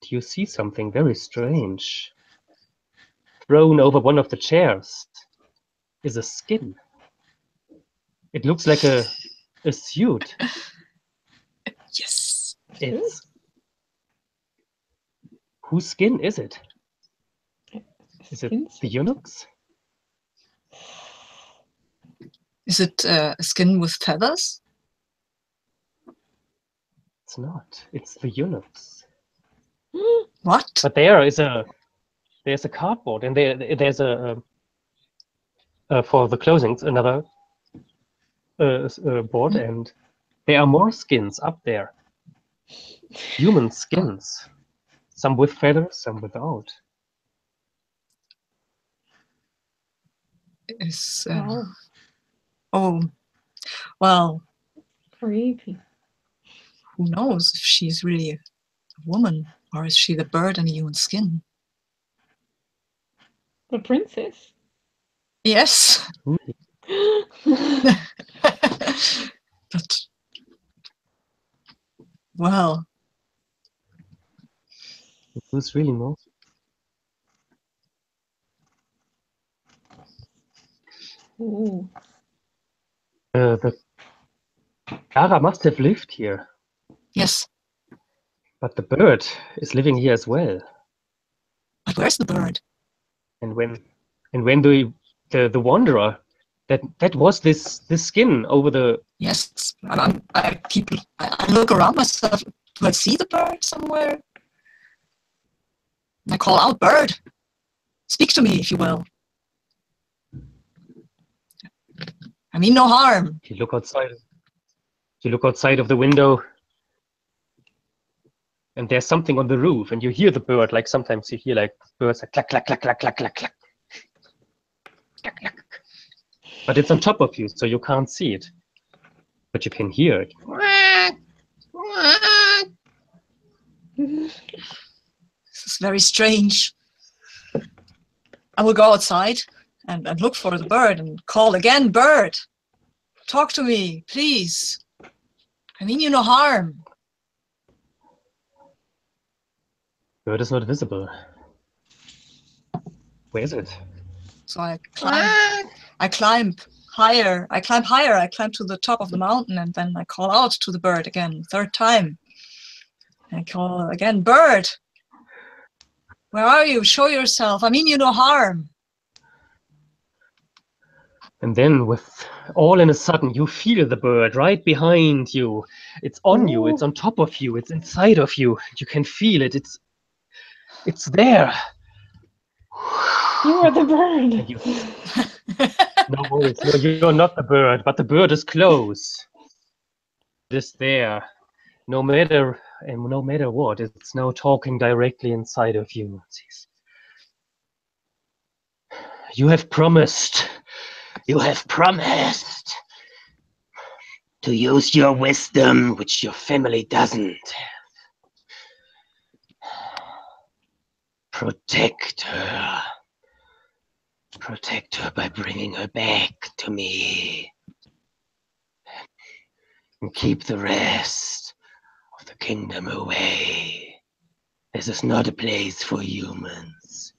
You see something very strange. Thrown over one of the chairs is a skin. It looks like a suit. Yes. It's... Whose skin is it? Is it the eunuch's? Is it a skin with feathers? It's not. It's the eunuch's. What? But there's a cardboard, and there's a for the closings another board, and there are more skins up there. Human skins, some with feathers, some without. Is Wow. oh, well, Creepy. who knows if she's really a woman, or is she the bird in a human skin? The princess. Yes. But, well, Who's really knows? Ooh. The Kara must have lived here, yes. but the bird is living here as well. But where's the bird? And when the wanderer, that was this skin over the... Yes. I look around myself. Do I see the bird somewhere? I call out, bird, speak to me, if you will. I mean no harm. You look outside. You look outside of the window, and there's something on the roof, and you hear the bird. Like sometimes you hear like birds like clack clack clack clack clack clack clack clack clack. But it's on top of you, so you can't see it, but you can hear it. This is very strange. I will go outside and look for the bird and call again, bird, talk to me, please. I mean you no harm. Bird is not visible. Where is it? So I climb higher. I climb to the top of the mountain, and then I call out to the bird again, third time. I call again, bird, where are you? Show yourself. I mean you no harm. And then with all in a sudden, you feel the bird right behind you. It's on you, it's on top of you, it's inside of you. You can feel it, it's there. You are the bird. And you, no worries, no, you're not the bird, but the bird is close. It is there. No matter what, it's now talking directly inside of you. It says, you have promised to use your wisdom, which your family doesn't. Protect her by bringing her back to me. And keep the rest of the kingdom away. This is not a place for humans.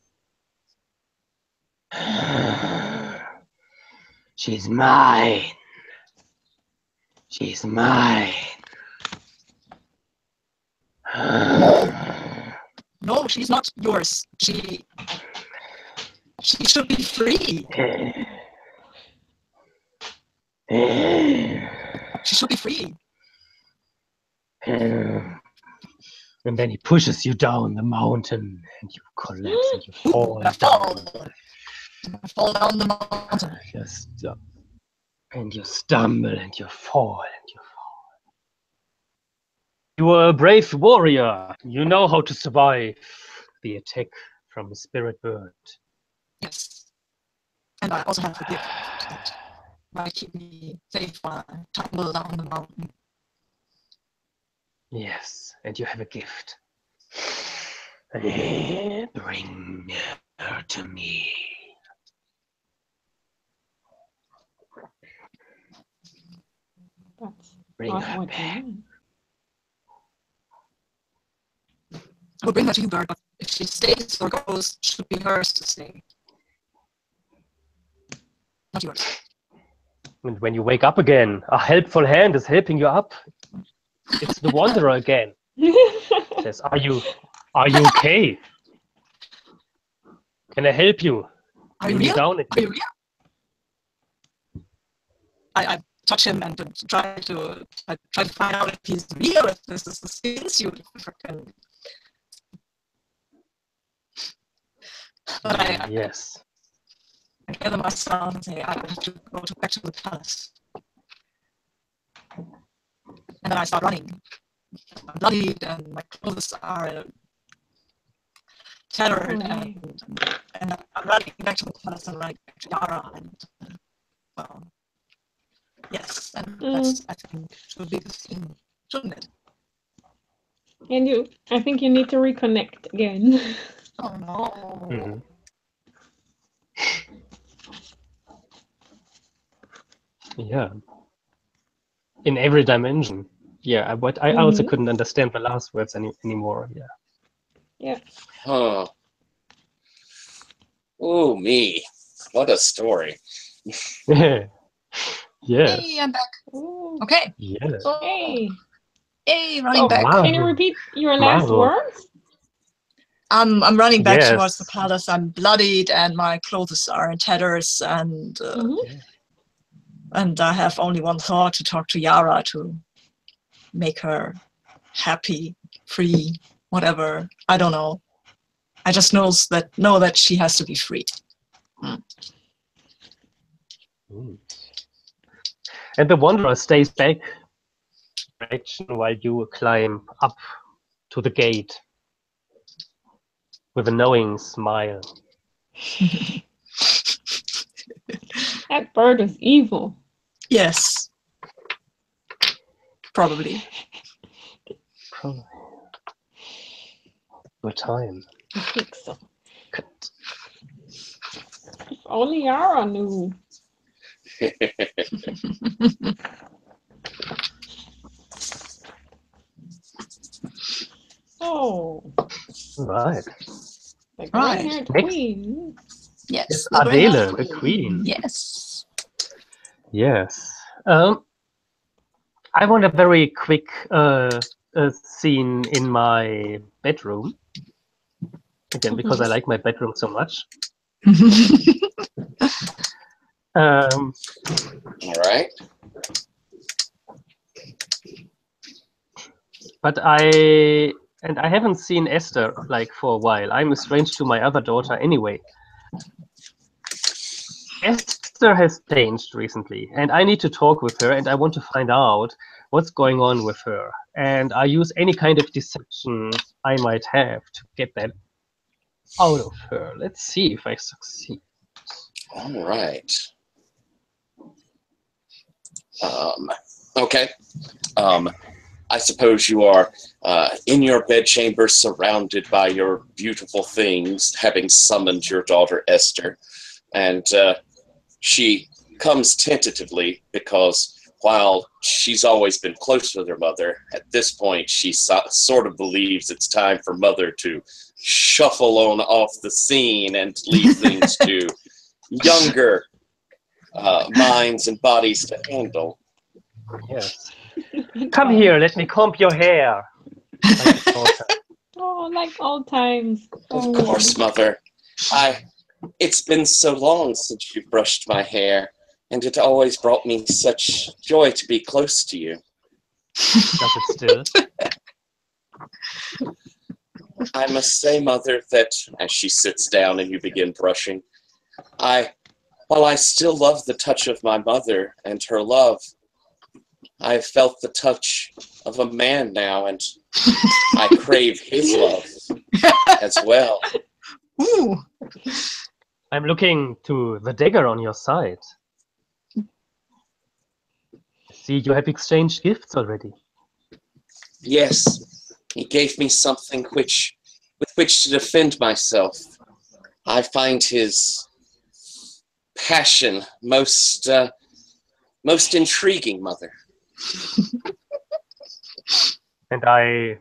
She's mine. She's mine. No, she's not yours. She should be free. She should be free. And then he pushes you down the mountain, and you collapse and you fall I fall. down. I fall down the mountain. And you stumble and you fall and you fall. You are a brave warrior. You know how to survive the attack from a spirit bird. Yes. And I also have a gift that might keep me safe when I tumble down the mountain. Yes, and you have a gift. Bring her to me. That's Bring not her what you back. mean. I will bring her to you, bird, but if she stays or goes, it should be hers to stay. Not yours. And when you wake up again, a helpful hand is helping you up. It's the wanderer again. Says, are you okay? Can I help you? Are you Bring you real? down Are again. you real? I touch him and try to find out if he's real, if this is the skin suit, if I can. But I Yes. gather myself and say, I have to go back to the palace. And then I start running. I'm bloodied and my clothes are tattered, and I'm running back to the palace and running back to Yara. And, well, yes, and that's, I think, should be the thing, shouldn't it? And I think you need to reconnect again. Oh no. Mm-hmm. Yeah. In every dimension. Yeah, but I also couldn't understand the last words anymore. Yeah. Yeah. Huh. Oh, me. What a story. Yes. Hey, I'm back. Ooh. Okay. Yes. So, Hey. hey, running back. Wow. Can you repeat your last Marvel. words? I'm running back Yes. towards the palace. I'm bloodied and my clothes are in tatters, and I have only one thought: to talk to Yara to make her happy, free, whatever. I don't know. I just know that she has to be free. And the wanderer stays back direction while you climb up to the gate with a knowing smile. That bird is evil. Yes. Probably. Probably. Good time. I think so. If only Yara knew. Oh. Right. The Right. green-haired Next. queen. Yes. It's the green Adele, one. the queen. Yes. Yes. I want a very quick scene in my bedroom. Again, because I like my bedroom so much. Um, All right. but I haven't seen Esther like for a while. I'm estranged to my other daughter anyway. Esther has changed recently, and I need to talk with her, and I want to find out what's going on with her. And I use any kind of deception I might have to get that out of her. Let's see if I succeed. All right. Okay. I suppose you are in your bedchamber surrounded by your beautiful things, having summoned your daughter Esther. And she comes tentatively because while she's always been close with her mother, at this point she sort of believes it's time for mother to shuffle on off the scene and leave things to younger minds and bodies to handle. Yes. Come here, let me comb your hair. Like a daughter. Oh, like old times. Of course, mother. It's been so long since you brushed my hair, and it always brought me such joy to be close to you. Does it still? I must say, mother, that as she sits down and you begin brushing, while I still love the touch of my mother and her love, I have felt the touch of a man now, and I crave his love as well. Ooh. I'm looking to the dagger on your side. See, you have exchanged gifts already. Yes, he gave me something with which to defend myself. I find his passion most intriguing, mother. And I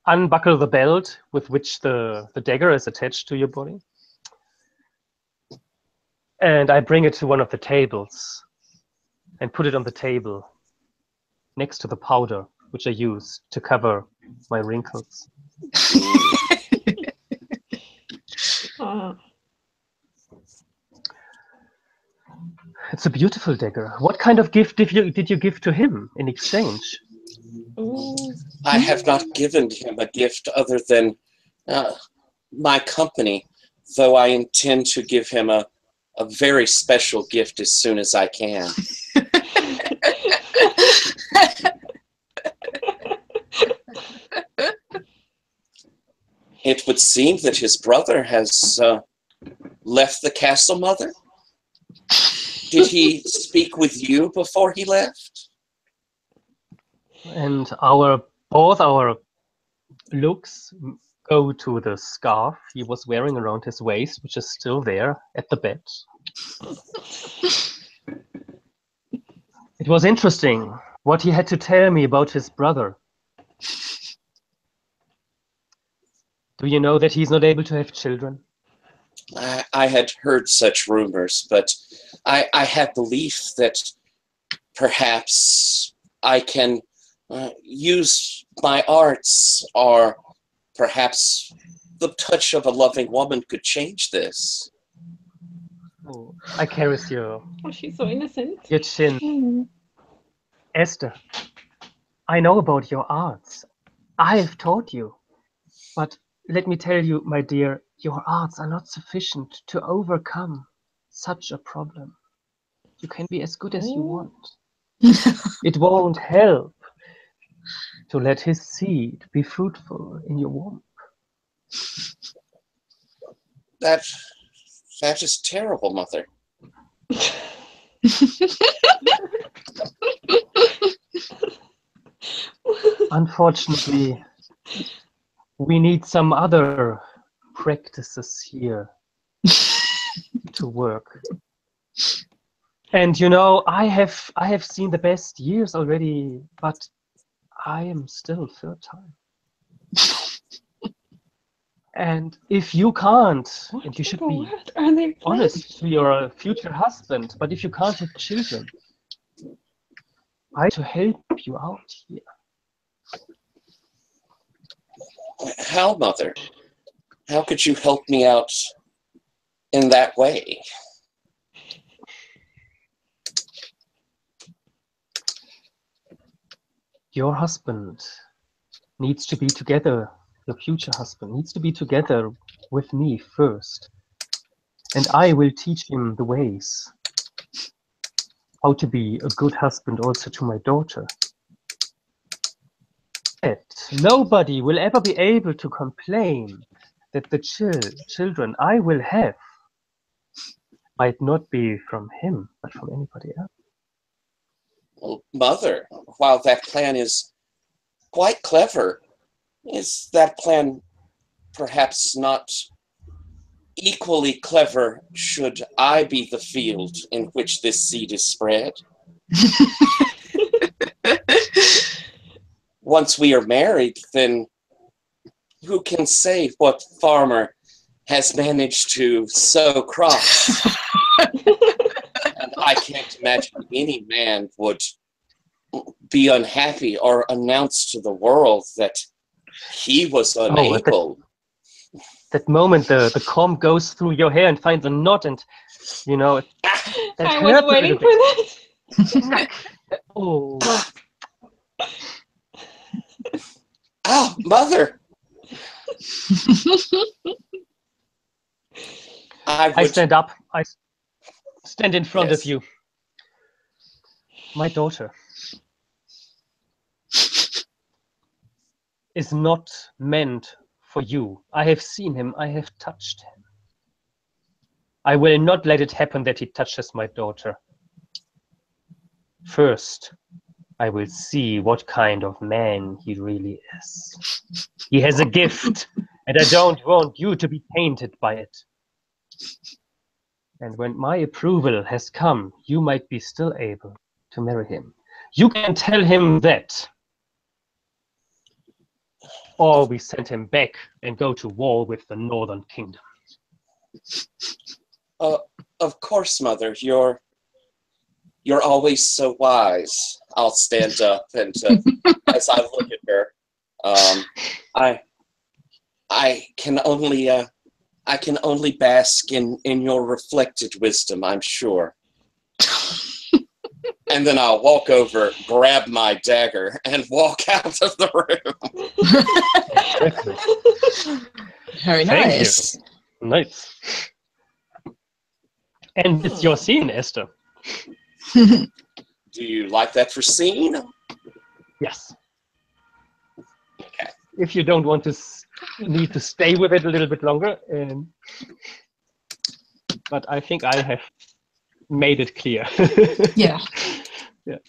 unbuckle the belt with which the dagger is attached to your body. And I bring it to one of the tables and put it on the table next to the powder, which I use to cover my wrinkles. It's a beautiful dagger. What kind of gift did you give to him in exchange? I have not given him a gift other than my company, though I intend to give him a very special gift as soon as I can. It would seem that his brother has left the castle, mother. Did he speak with you before he left? And both our looks go to the scarf he was wearing around his waist, which is still there at the bed. It was interesting what he had to tell me about his brother. Do you know that he's not able to have children? I had heard such rumors, but I have belief that perhaps I can use my arts, or perhaps the touch of a loving woman could change this. Oh, I caress your Oh, she's so innocent. chin. Esther, I know about your arts. I have taught you. But let me tell you, my dear, your arts are not sufficient to overcome such a problem. You can be as good as you want. It won't help to let his seed be fruitful in your womb. That is terrible, mother. Unfortunately, we need some other practices here to work. And you know, I have seen the best years already, but I am still fertile. And if you can't, and you should be honest to your future husband, but if you can't have children, I to help you out here. How, mother? How could you help me out in that way? your husband needs to be together, your future husband needs to be together with me first. And I will teach him the ways, how to be a good husband also to my daughter. That nobody will ever be able to complain that the children I will have might not be from him, but from anybody else. Well, Mother, while that plan is quite clever, is that plan perhaps not equally clever should I be the field in which this seed is spread? Once we are married, then who can say what farmer has managed to sow crops? And I can't imagine any man would be unhappy or announce to the world that he was unable. That moment the comb goes through your hair and finds a knot, and you know that I was waiting for that. Oh. Oh, Mother! I stand up. I stand in front of Yes. you. My daughter is not meant for you. I have seen him. I have touched him. I will not let it happen that he touches my daughter. First, I will see what kind of man he really is. He has a gift, and I don't want you to be tainted by it. And when my approval has come, you might be still able to marry him. You can tell him that. Or we send him back and go to war with the Northern Kingdom. Of course, Mother, you're always so wise. I'll stand up, and as I look at her, I can only bask in your reflected wisdom, I'm sure. And then I'll walk over, grab my dagger, and walk out of the room. Very nice. Thank you. Nice. And it's your scene, Esther. Do you like that for scene? Yes. Okay. If you don't want to need to stay with it a little bit longer, but I think I have made it clear. Yeah. Yeah.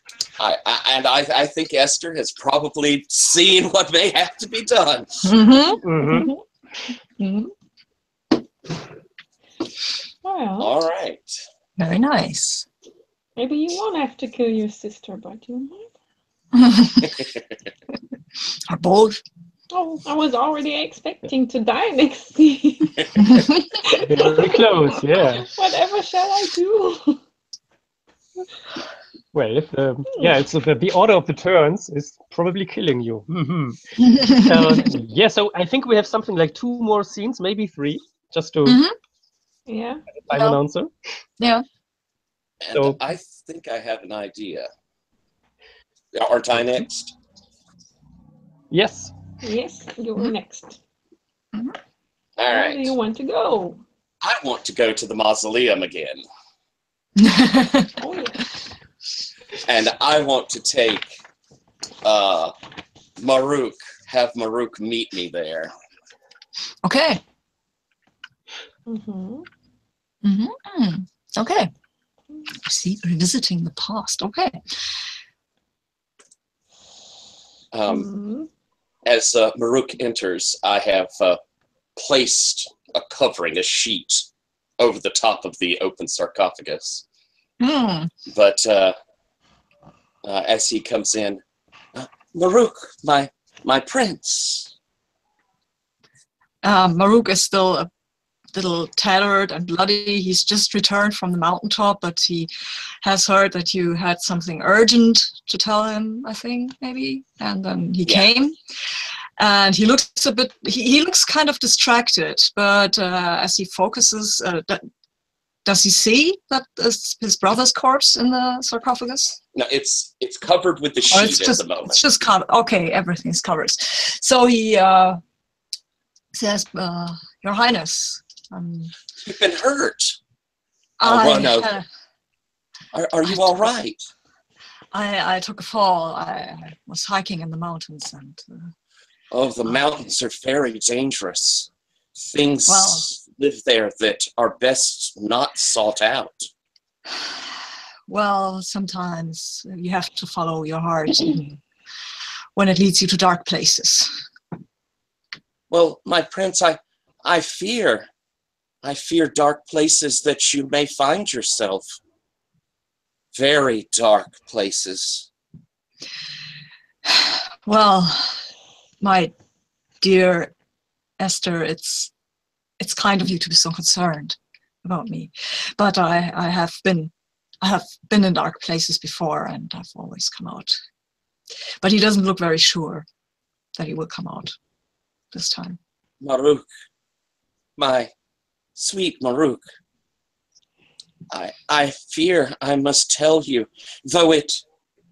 I think Esther has probably seen what may have to be done. Mm-hmm. Mm-hmm. Mm-hmm. Well, All right. Very nice. maybe you won't have to kill your sister, but you might. Or both. Oh, I was already expecting to die next scene. Very close, yeah. Whatever shall I do? Well, if it's the order of the turns is probably killing you. Mm-hmm. Yeah, so I think we have something like 2 more scenes, maybe 3, just to Yeah. time announcer. Yeah. And So- I think I have an idea. Aren't I next? Yes. Yes, you're next. All Where do you right. want to go? I want to go to the mausoleum again. Oh, yeah. And I want to take Maruk, have Maruk meet me there. Okay. Mm-hmm. Mm-hmm. Okay. See, revisiting the past. Okay. Mm-hmm. As Maruk enters, I have placed a covering, a sheet, over the top of the open sarcophagus. Mm. But as he comes in, Maruk, my prince. Maruk is still a little tattered and bloody. He's just returned from the mountaintop, but he has heard that you had something urgent to tell him, I think, maybe. And then he came. And he looks a bit, he looks kind of distracted, but as he focuses, Does he see that his brother's corpse in the sarcophagus? No, it's covered with the Or sheet at the moment. it's just covered. Okay, everything's covered. So he says, Your Highness, You've been hurt. I Are you all right? I took a fall. I was hiking in the mountains and... Oh, the mountains are very dangerous. Things Well, live there that are best not sought out. well, sometimes you have to follow your heart even when it leads you to dark places. Well, my prince, I fear dark places that you may find yourself. Very dark places. Well, my dear Esther, it's kind of you to be so concerned about me, but I have been in dark places before, and I've always come out. But he doesn't look very sure that he will come out this time. Maruk, my sweet Maruk, I fear I must tell you, though it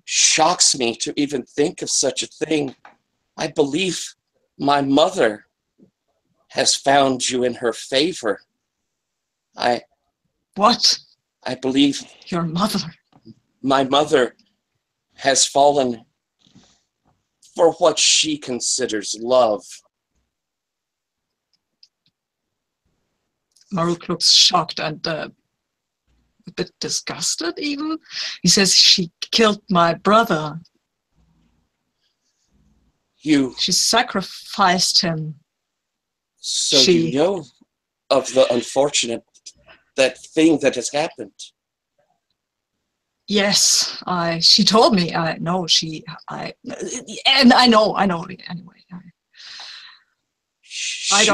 shocks me to even think of such a thing, I believe my mother has found you in her favor. What? I believe Your mother? my mother has fallen for what she considers love. Maruk looks shocked and a bit disgusted even. He says, she killed my brother. She sacrificed him. So you know of the unfortunate, that thing that has happened? Yes, she told me. And I know anyway. She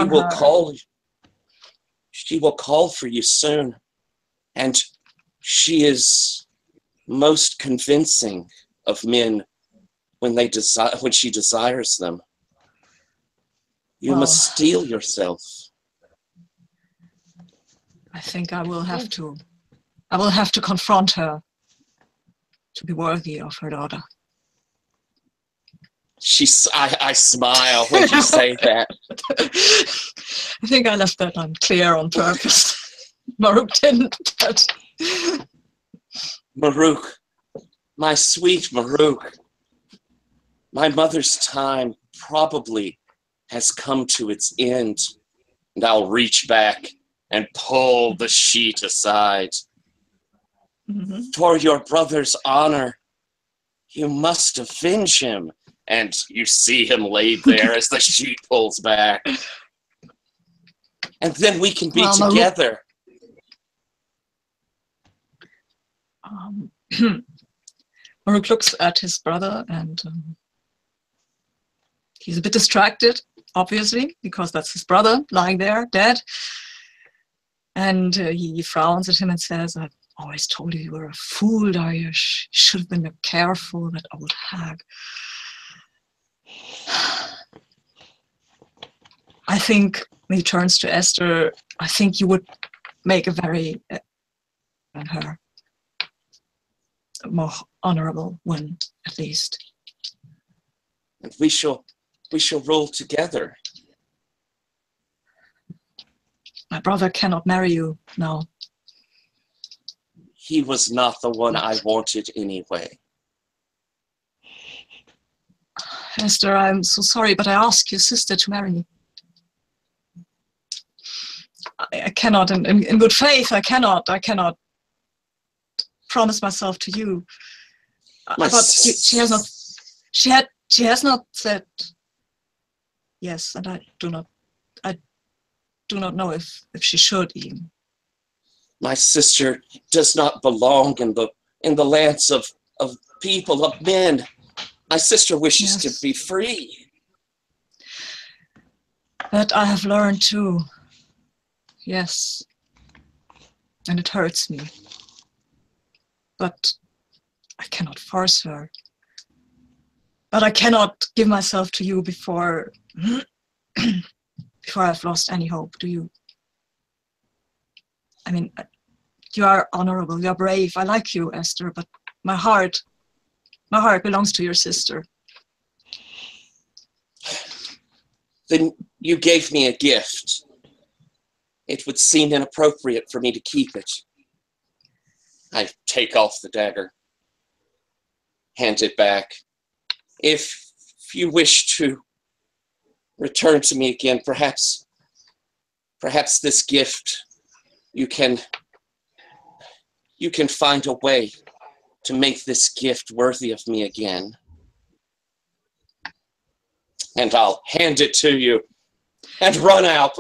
will call for you soon, and she is most convincing of men when she desires them. You must steel yourself. I think I will have to confront her to be worthy of her daughter. I smile when you say that. I think I left that unclear on purpose. Maruk didn't, but... Maruk, my sweet Maruk, my mother's time probably has come to its end, and I'll reach back and pull the sheet aside. Mm-hmm. For your brother's honor, you must avenge him. And you see him laid there as the sheet pulls back. And then we can be together. Maruk looks at his brother and he's a bit distracted, obviously, because that's his brother lying there, dead. And he frowns at him and says, I've always told you were a fool, Darius. You should have been more careful, that old hag. I think, when he turns to Esther, I think you would make a very, and her, a more honorable one, at least. And we shall rule together. My brother cannot marry you now. He was not the one I wanted anyway. Esther, I'm so sorry, but I asked your sister to marry me. I cannot, in good faith, I cannot promise myself to you. But she has not said yes, and I do not know if she should even. My sister does not belong in the lands of people, of men. My sister wishes to be free. That I have learned too. Yes. And it hurts me. But I cannot force her. But I cannot give myself to you before I've lost any hope. Do you? I mean, You are honorable. You are brave. I like you, Esther. But my heart belongs to your sister. Then you gave me a gift. It would seem inappropriate for me to keep it. I take off the dagger, hand it back. If you wish to return to me again, perhaps this gift, you can find a way to make this gift worthy of me again. And I'll hand it to you and run out.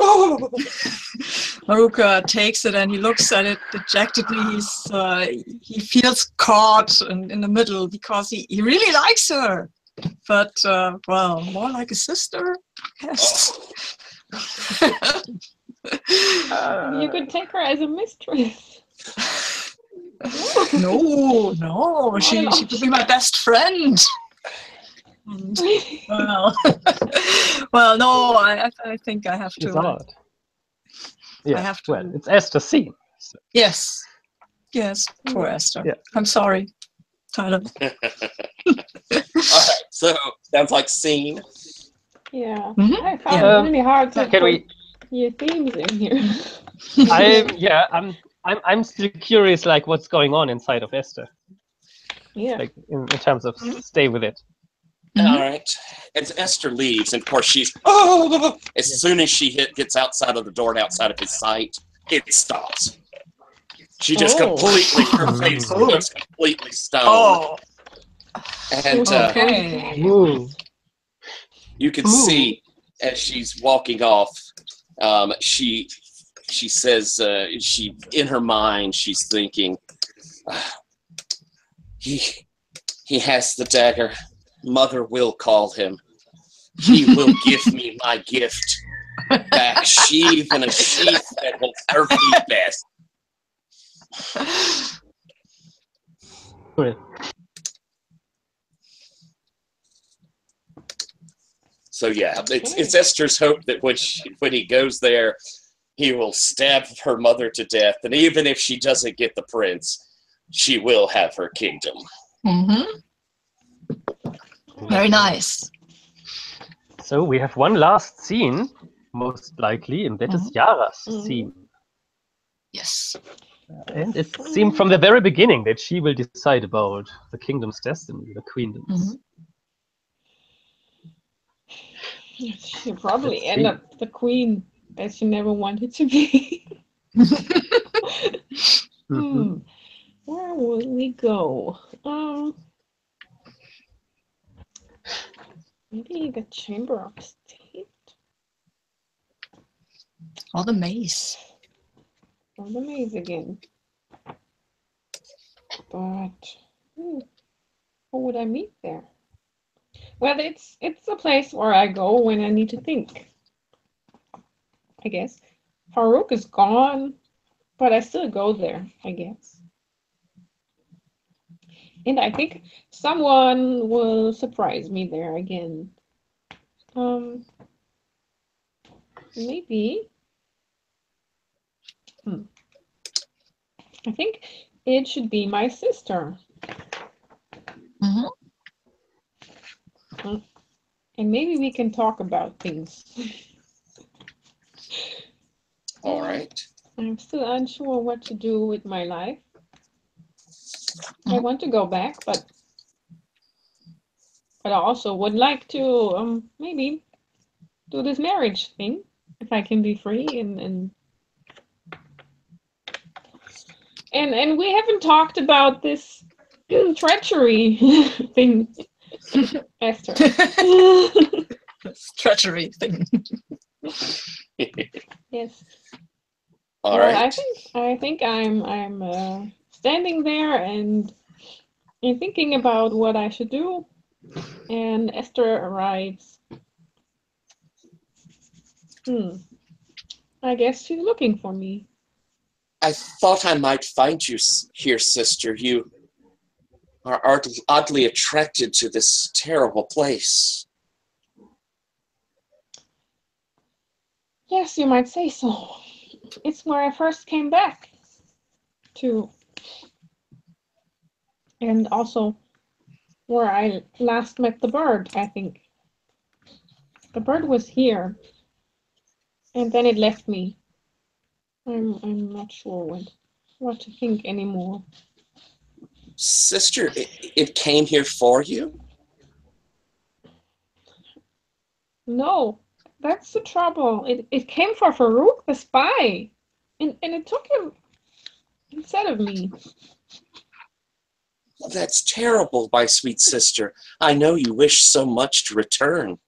Maruk takes it and he looks at it dejectedly. He feels caught in the middle because he really likes her. But, well, more like a sister, yes. You could take her as a mistress. No, she could be my best friend. And, well, no, I think I have to. It's odd. Yeah, I have to. well, it's Esther's scene. So. Yes, poor Esther. Yeah. I'm sorry, Tyler. All right, so sounds like scene. Yeah, Mhm. I found it really hard to Can we? put your themes in here. I'm still curious, like what's going on inside of Esther, Yeah. like in terms of stay with it. All right. As Esther leaves, and of course she's as soon as she gets outside of the door and outside of his sight, it stops. She just completely, her face looks completely stoned. Oh, And okay. you can see as she's walking off, she says, she in her mind she's thinking, he has the dagger. Mother will call him. He will give me my gift back, sheath in a sheath that will serve me best. Cool. So yeah, it's Esther's hope that when he goes there, he will stab her mother to death, and even if she doesn't get the prince, she will have her kingdom. Very nice. So we have one last scene, most likely, and that is Yara's scene. Yes. And it seemed from the very beginning that she will decide about the kingdom's destiny, the queendom's. She'll probably end up the queen that she never wanted to be. Where will we go? Maybe the Chamber of State? Or the maze. Or the maze again. But who would I meet there? Well, it's a place where I go when I need to think. I guess. Farouk is gone, but I still go there, I guess. And I think someone will surprise me there again. Maybe. I think it should be my sister. And maybe we can talk about things. All right. I'm still unsure what to do with my life. I want to go back, but I also would like to maybe do this marriage thing if I can be free and we haven't talked about this treachery thing, Esther. Treachery thing. Yes. All right. I think I'm standing there and thinking about what I should do, and Esther arrives. I guess she's looking for me. I thought I might find you here, sister. You are oddly attracted to this terrible place. Yes, you might say so. It's where I first came back. to, and also where I last met the bird, I think. The bird was here, and then it left me. I'm not sure what to think anymore. Sister, it came here for you? No, that's the trouble. It came for Farouk, the spy, and it took him instead of me. That's terrible, my sweet sister. I know you wish so much to return.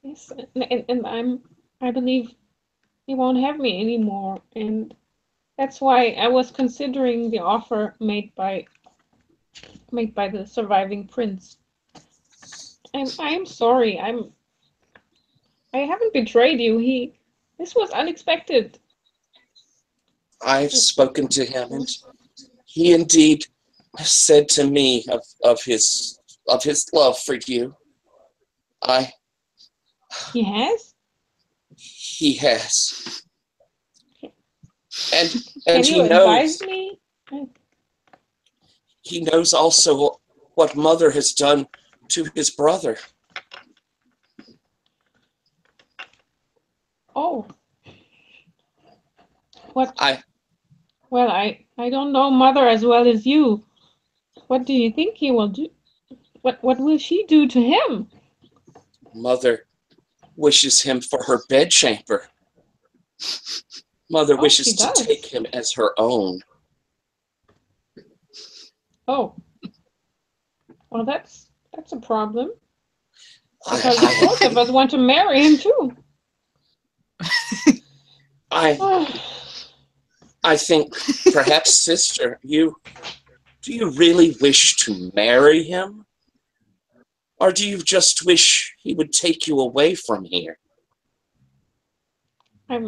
Yes, and I believe he won't have me anymore, and that's why I was considering the offer made by the surviving prince. I'm sorry. I haven't betrayed you. This was unexpected. I've spoken to him, and he indeed said to me of his love for you. He has? He has. And Can he you knows. advise me? He knows also what Mother has done to his brother. Oh. What? I Well, I don't know Mother as well as you. What do you think he will do? What will she do to him? Mother wishes him for her bedchamber. Mother Oh, wishes she to does. take him as her own. Oh. Well, that's a problem. I, Because both of us want to marry him too. I think perhaps, sister, do you really wish to marry him? Or do you just wish he would take you away from here? I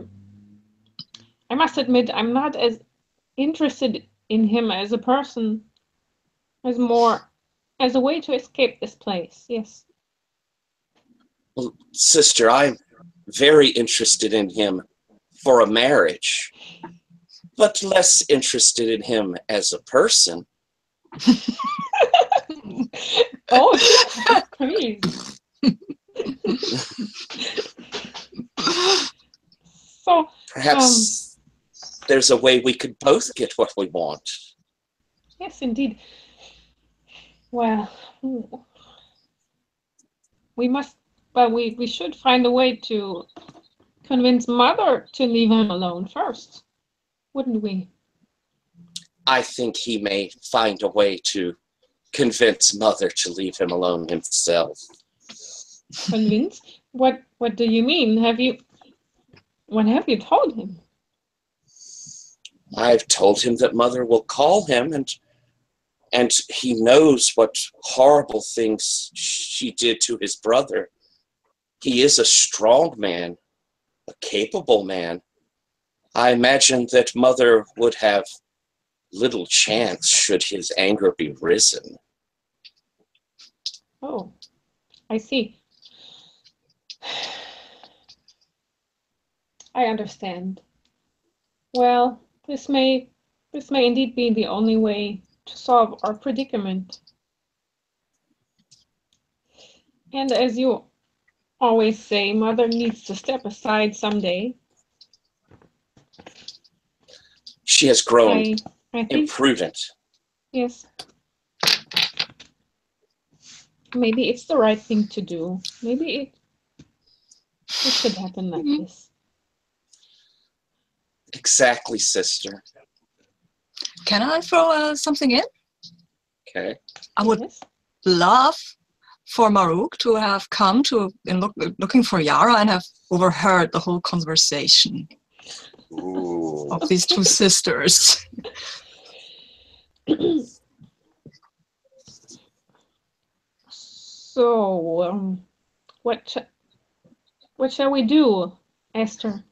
must admit, I'm not as interested in him as a person, as more as a way to escape this place. Yes. Well, sister, I'm very interested in him for a marriage, but less interested in him as a person. Oh, please. So perhaps there's a way we could both get what we want. Yes, indeed. Well, we must, but we should find a way to convince Mother to leave him alone first, wouldn't we? I think he may find a way to convince Mother to leave him alone himself. Convince? What do you mean? What have you told him? I've told him that Mother will call him, and he knows what horrible things she did to his brother. He is a strong man, a capable man. I imagine that Mother would have little chance should his anger be risen. Oh, I see. I understand. Well, this may indeed be the only way to solve our predicament. And as you always say, Mother needs to step aside someday. She has grown I think, imprudent. yes. Maybe it's the right thing to do. Maybe it should happen like this. Exactly, sister. Can I throw something in? Okay. I would love for Maruk to have come looking for Yara and have overheard the whole conversation of these two sisters. So, what shall we do, Esther?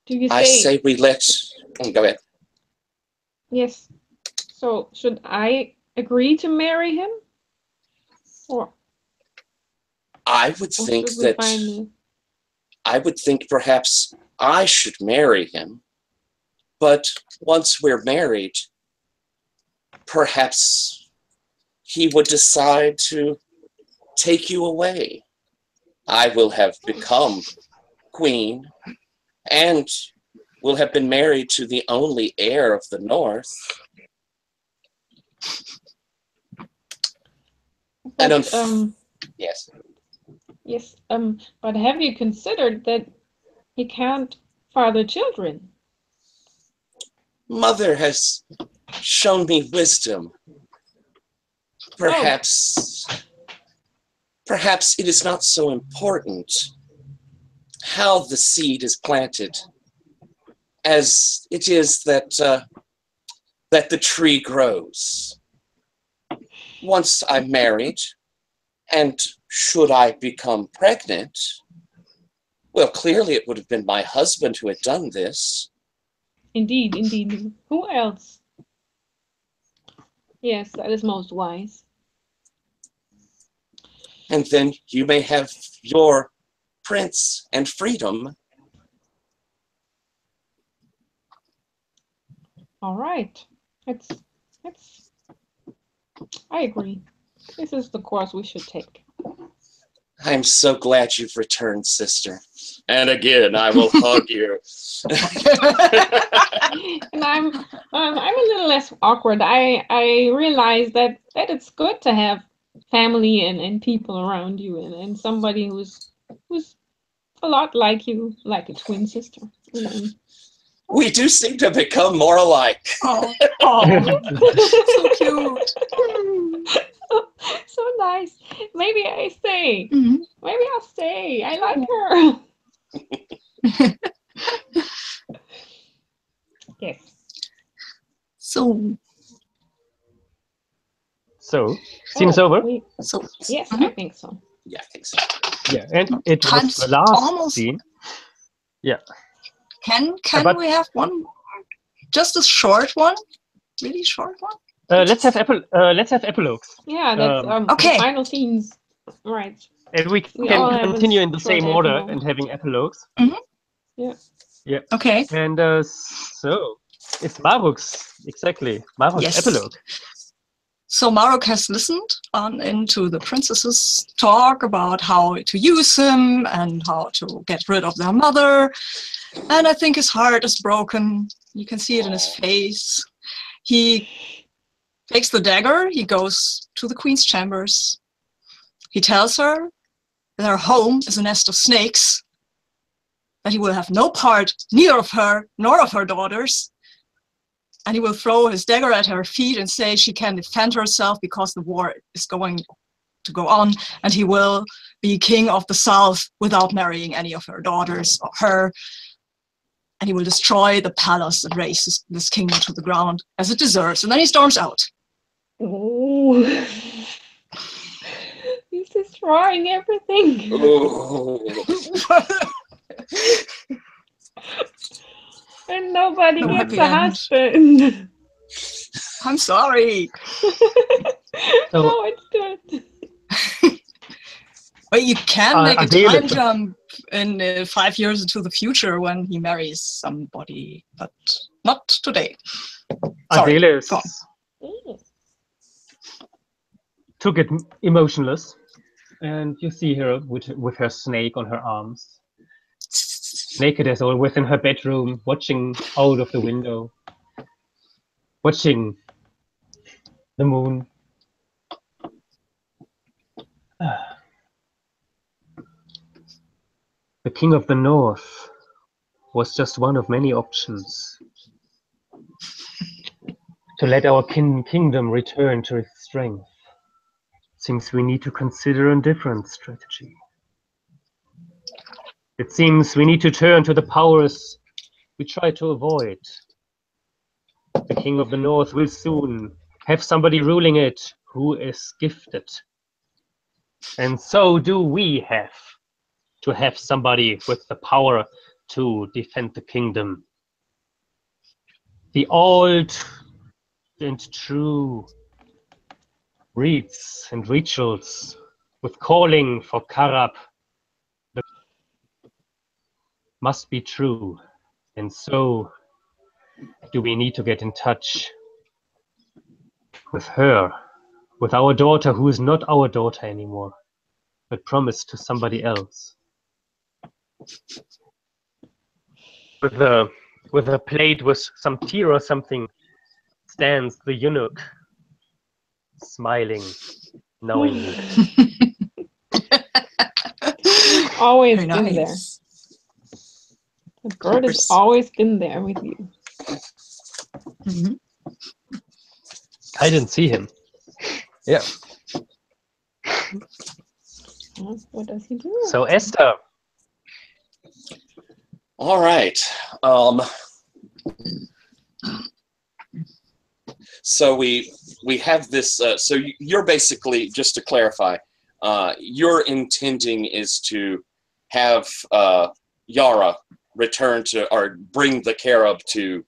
Do you say? I say we let. Go ahead. Yes. So, should I agree to marry him, or I would think that. I would think perhaps I should marry him, But once we're married, perhaps he would decide to take you away. I will have become queen and will have been married to the only heir of the North. But yes. yes, but have you considered that he can't father children? Mother has shown me wisdom. Perhaps it is not so important how the seed is planted as it is that the tree grows. Once I'm married, and should I become pregnant, well, clearly it would have been my husband who had done this. Indeed, indeed. Who else? Yes, that is most wise. And then you may have your prince and freedom. All right. I agree. This is the course we should take. I'm so glad you've returned, sister. And again, I will hug you. And I'm a little less awkward. I realize that it's good to have family and people around you and somebody who's a lot like you, like a twin sister. And We do seem to become more alike. Oh, so cute. so nice. Maybe I stay. Mhm. Maybe I'll stay. I like her. Yes. So, Scene is over. Yes, I think so. Yeah, I think so. Yeah, and it was Time's the last almost- scene. Yeah. Can but- we have one? Just a short one? Really short one? Let's have epilogues. Yeah, that's Okay. the final scenes. Right. And we We all can have a continue in the short same order epilogue. and having epilogues. Okay. And so it's Maruk's Yes. epilogue. So Maruk has listened into the princess's talk about how to use him and how to get rid of their mother. And I think his heart is broken. You can see it in his face. He takes the dagger. He goes to the queen's chambers. He tells her that her home is a nest of snakes, that he will have no part, neither of her nor of her daughters. And he will throw his dagger at her feet and say she can defend herself because the war is going to go on, and he will be king of the south without marrying any of her daughters or her. And he will destroy the palace and raze this kingdom to the ground as it deserves. And then he storms out. Oh. He's destroying everything. Ooh. And nobody No gets happy a end. husband. I'm sorry. No, it's good. But you can make a Adele- time jump in 5 years into the future when he marries somebody, but not today. Sorry, Adele go on. took it emotionless, and you see her with her snake on her arms, naked as always in her bedroom, watching out of the window, watching the moon. The King of the North was just one of many options to let our kingdom return to its strength. Seems we need to consider a different strategy. It seems we need to turn to the powers we try to avoid. The King of the North will soon have somebody ruling it who is gifted. And so do we have to have somebody with the power to defend the kingdom. The old and true rites and rituals with calling for Karab must be true. And so Do we need to get in touch with her? With our daughter, who is not our daughter anymore, but promised to somebody else? With a plate with some tea or something stands the eunuch, smiling knowingly. Always Very been there. nice. The bird has course. always been there with you. Mhm. I didn't see him. Yeah. What does he do? So Esther, All right. So we have this. So you're basically, just to clarify, your intending is to have Yara return to, or bring the Carib to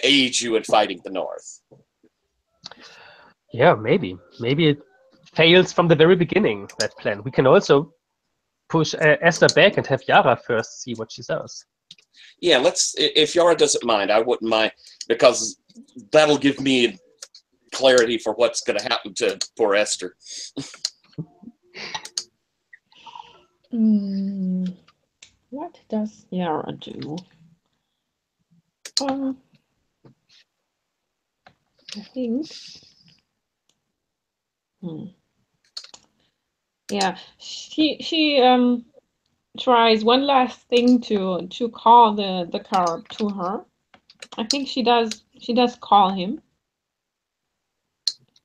aid you in fighting the North. yeah, maybe it fails from the very beginning, that plan. We can also push Esther back and have Yara first see what she does. Yeah, let's. If Yara doesn't mind, I wouldn't mind, because that'll give me clarity for what's going to happen to poor Esther. What does Yara do? I think. Yeah, she tries one last thing to call the carp to her. I think she does call him,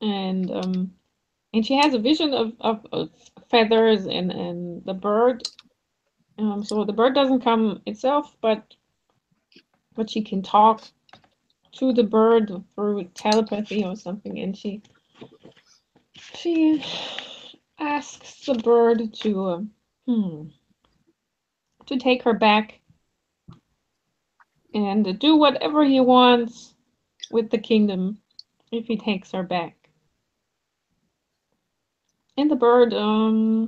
and she has a vision of feathers and the bird. So the bird doesn't come itself, but she can talk to the bird through telepathy or something, and she asks the bird to take her back and do whatever he wants with the kingdom if he takes her back. And the bird, I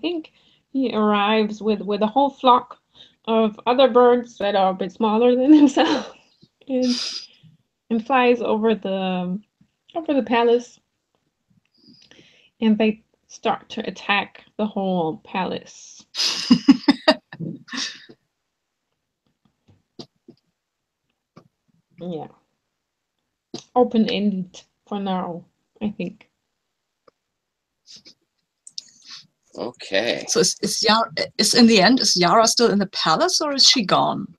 think he arrives with a whole flock of other birds that are a bit smaller than himself, and flies over the palace, and they start to attack the whole palace. Yeah. Open-ended for now, I think. Okay. So is in the end, is Yara still in the palace or is she gone?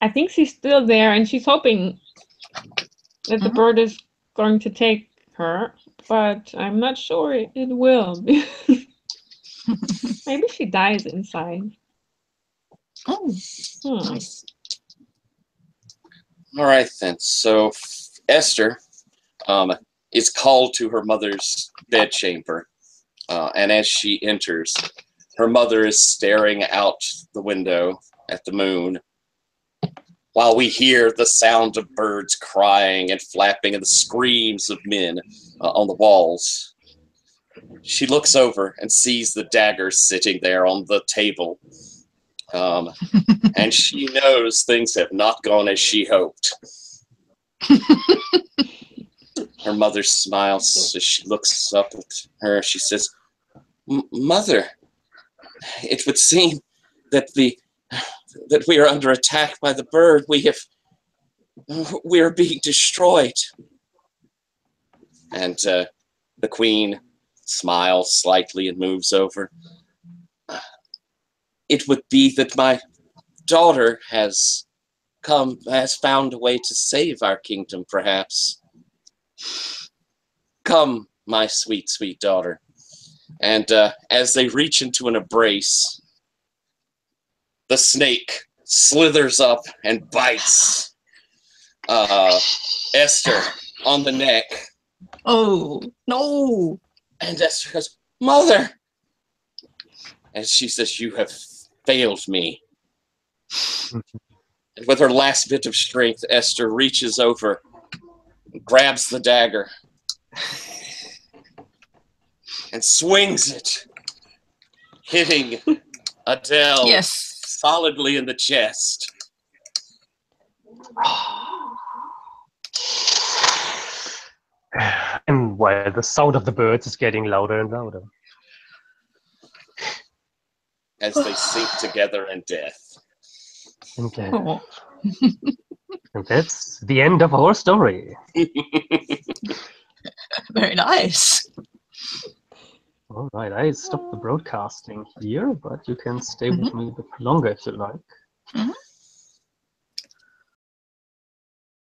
I think she's still there, and she's hoping that the bird is going to take her, but I'm not sure it will. Maybe she dies inside. Oh, nice. All right then. So Esther is called to her mother's bedchamber, and as she enters, her mother is staring out the window at the moon, while we hear the sound of birds crying and flapping and the screams of men on the walls. She looks over and sees the dagger sitting there on the table, and she knows things have not gone as she hoped. Her mother smiles as she looks up at her. She says, "Mother, it would seem that that we are under attack by the bird. We are being destroyed." And the queen smiles slightly and moves over. "It would be that my daughter has found a way to save our kingdom, perhaps. Come, my sweet, sweet daughter." And as they reach into an embrace, the snake slithers up and bites Esther on the neck. Oh, no. And Esther goes, "Mother!" And she says, "You have failed me." And with her last bit of strength, Esther reaches over and grabs the dagger and swings it, hitting Adele Yes. solidly in the chest. And while the sound of the birds is getting louder and louder. As they sink together in death. Okay. Oh. And that's the end of our story. Very nice. All right, I stopped the broadcasting here, but you can stay with me a bit longer if you like.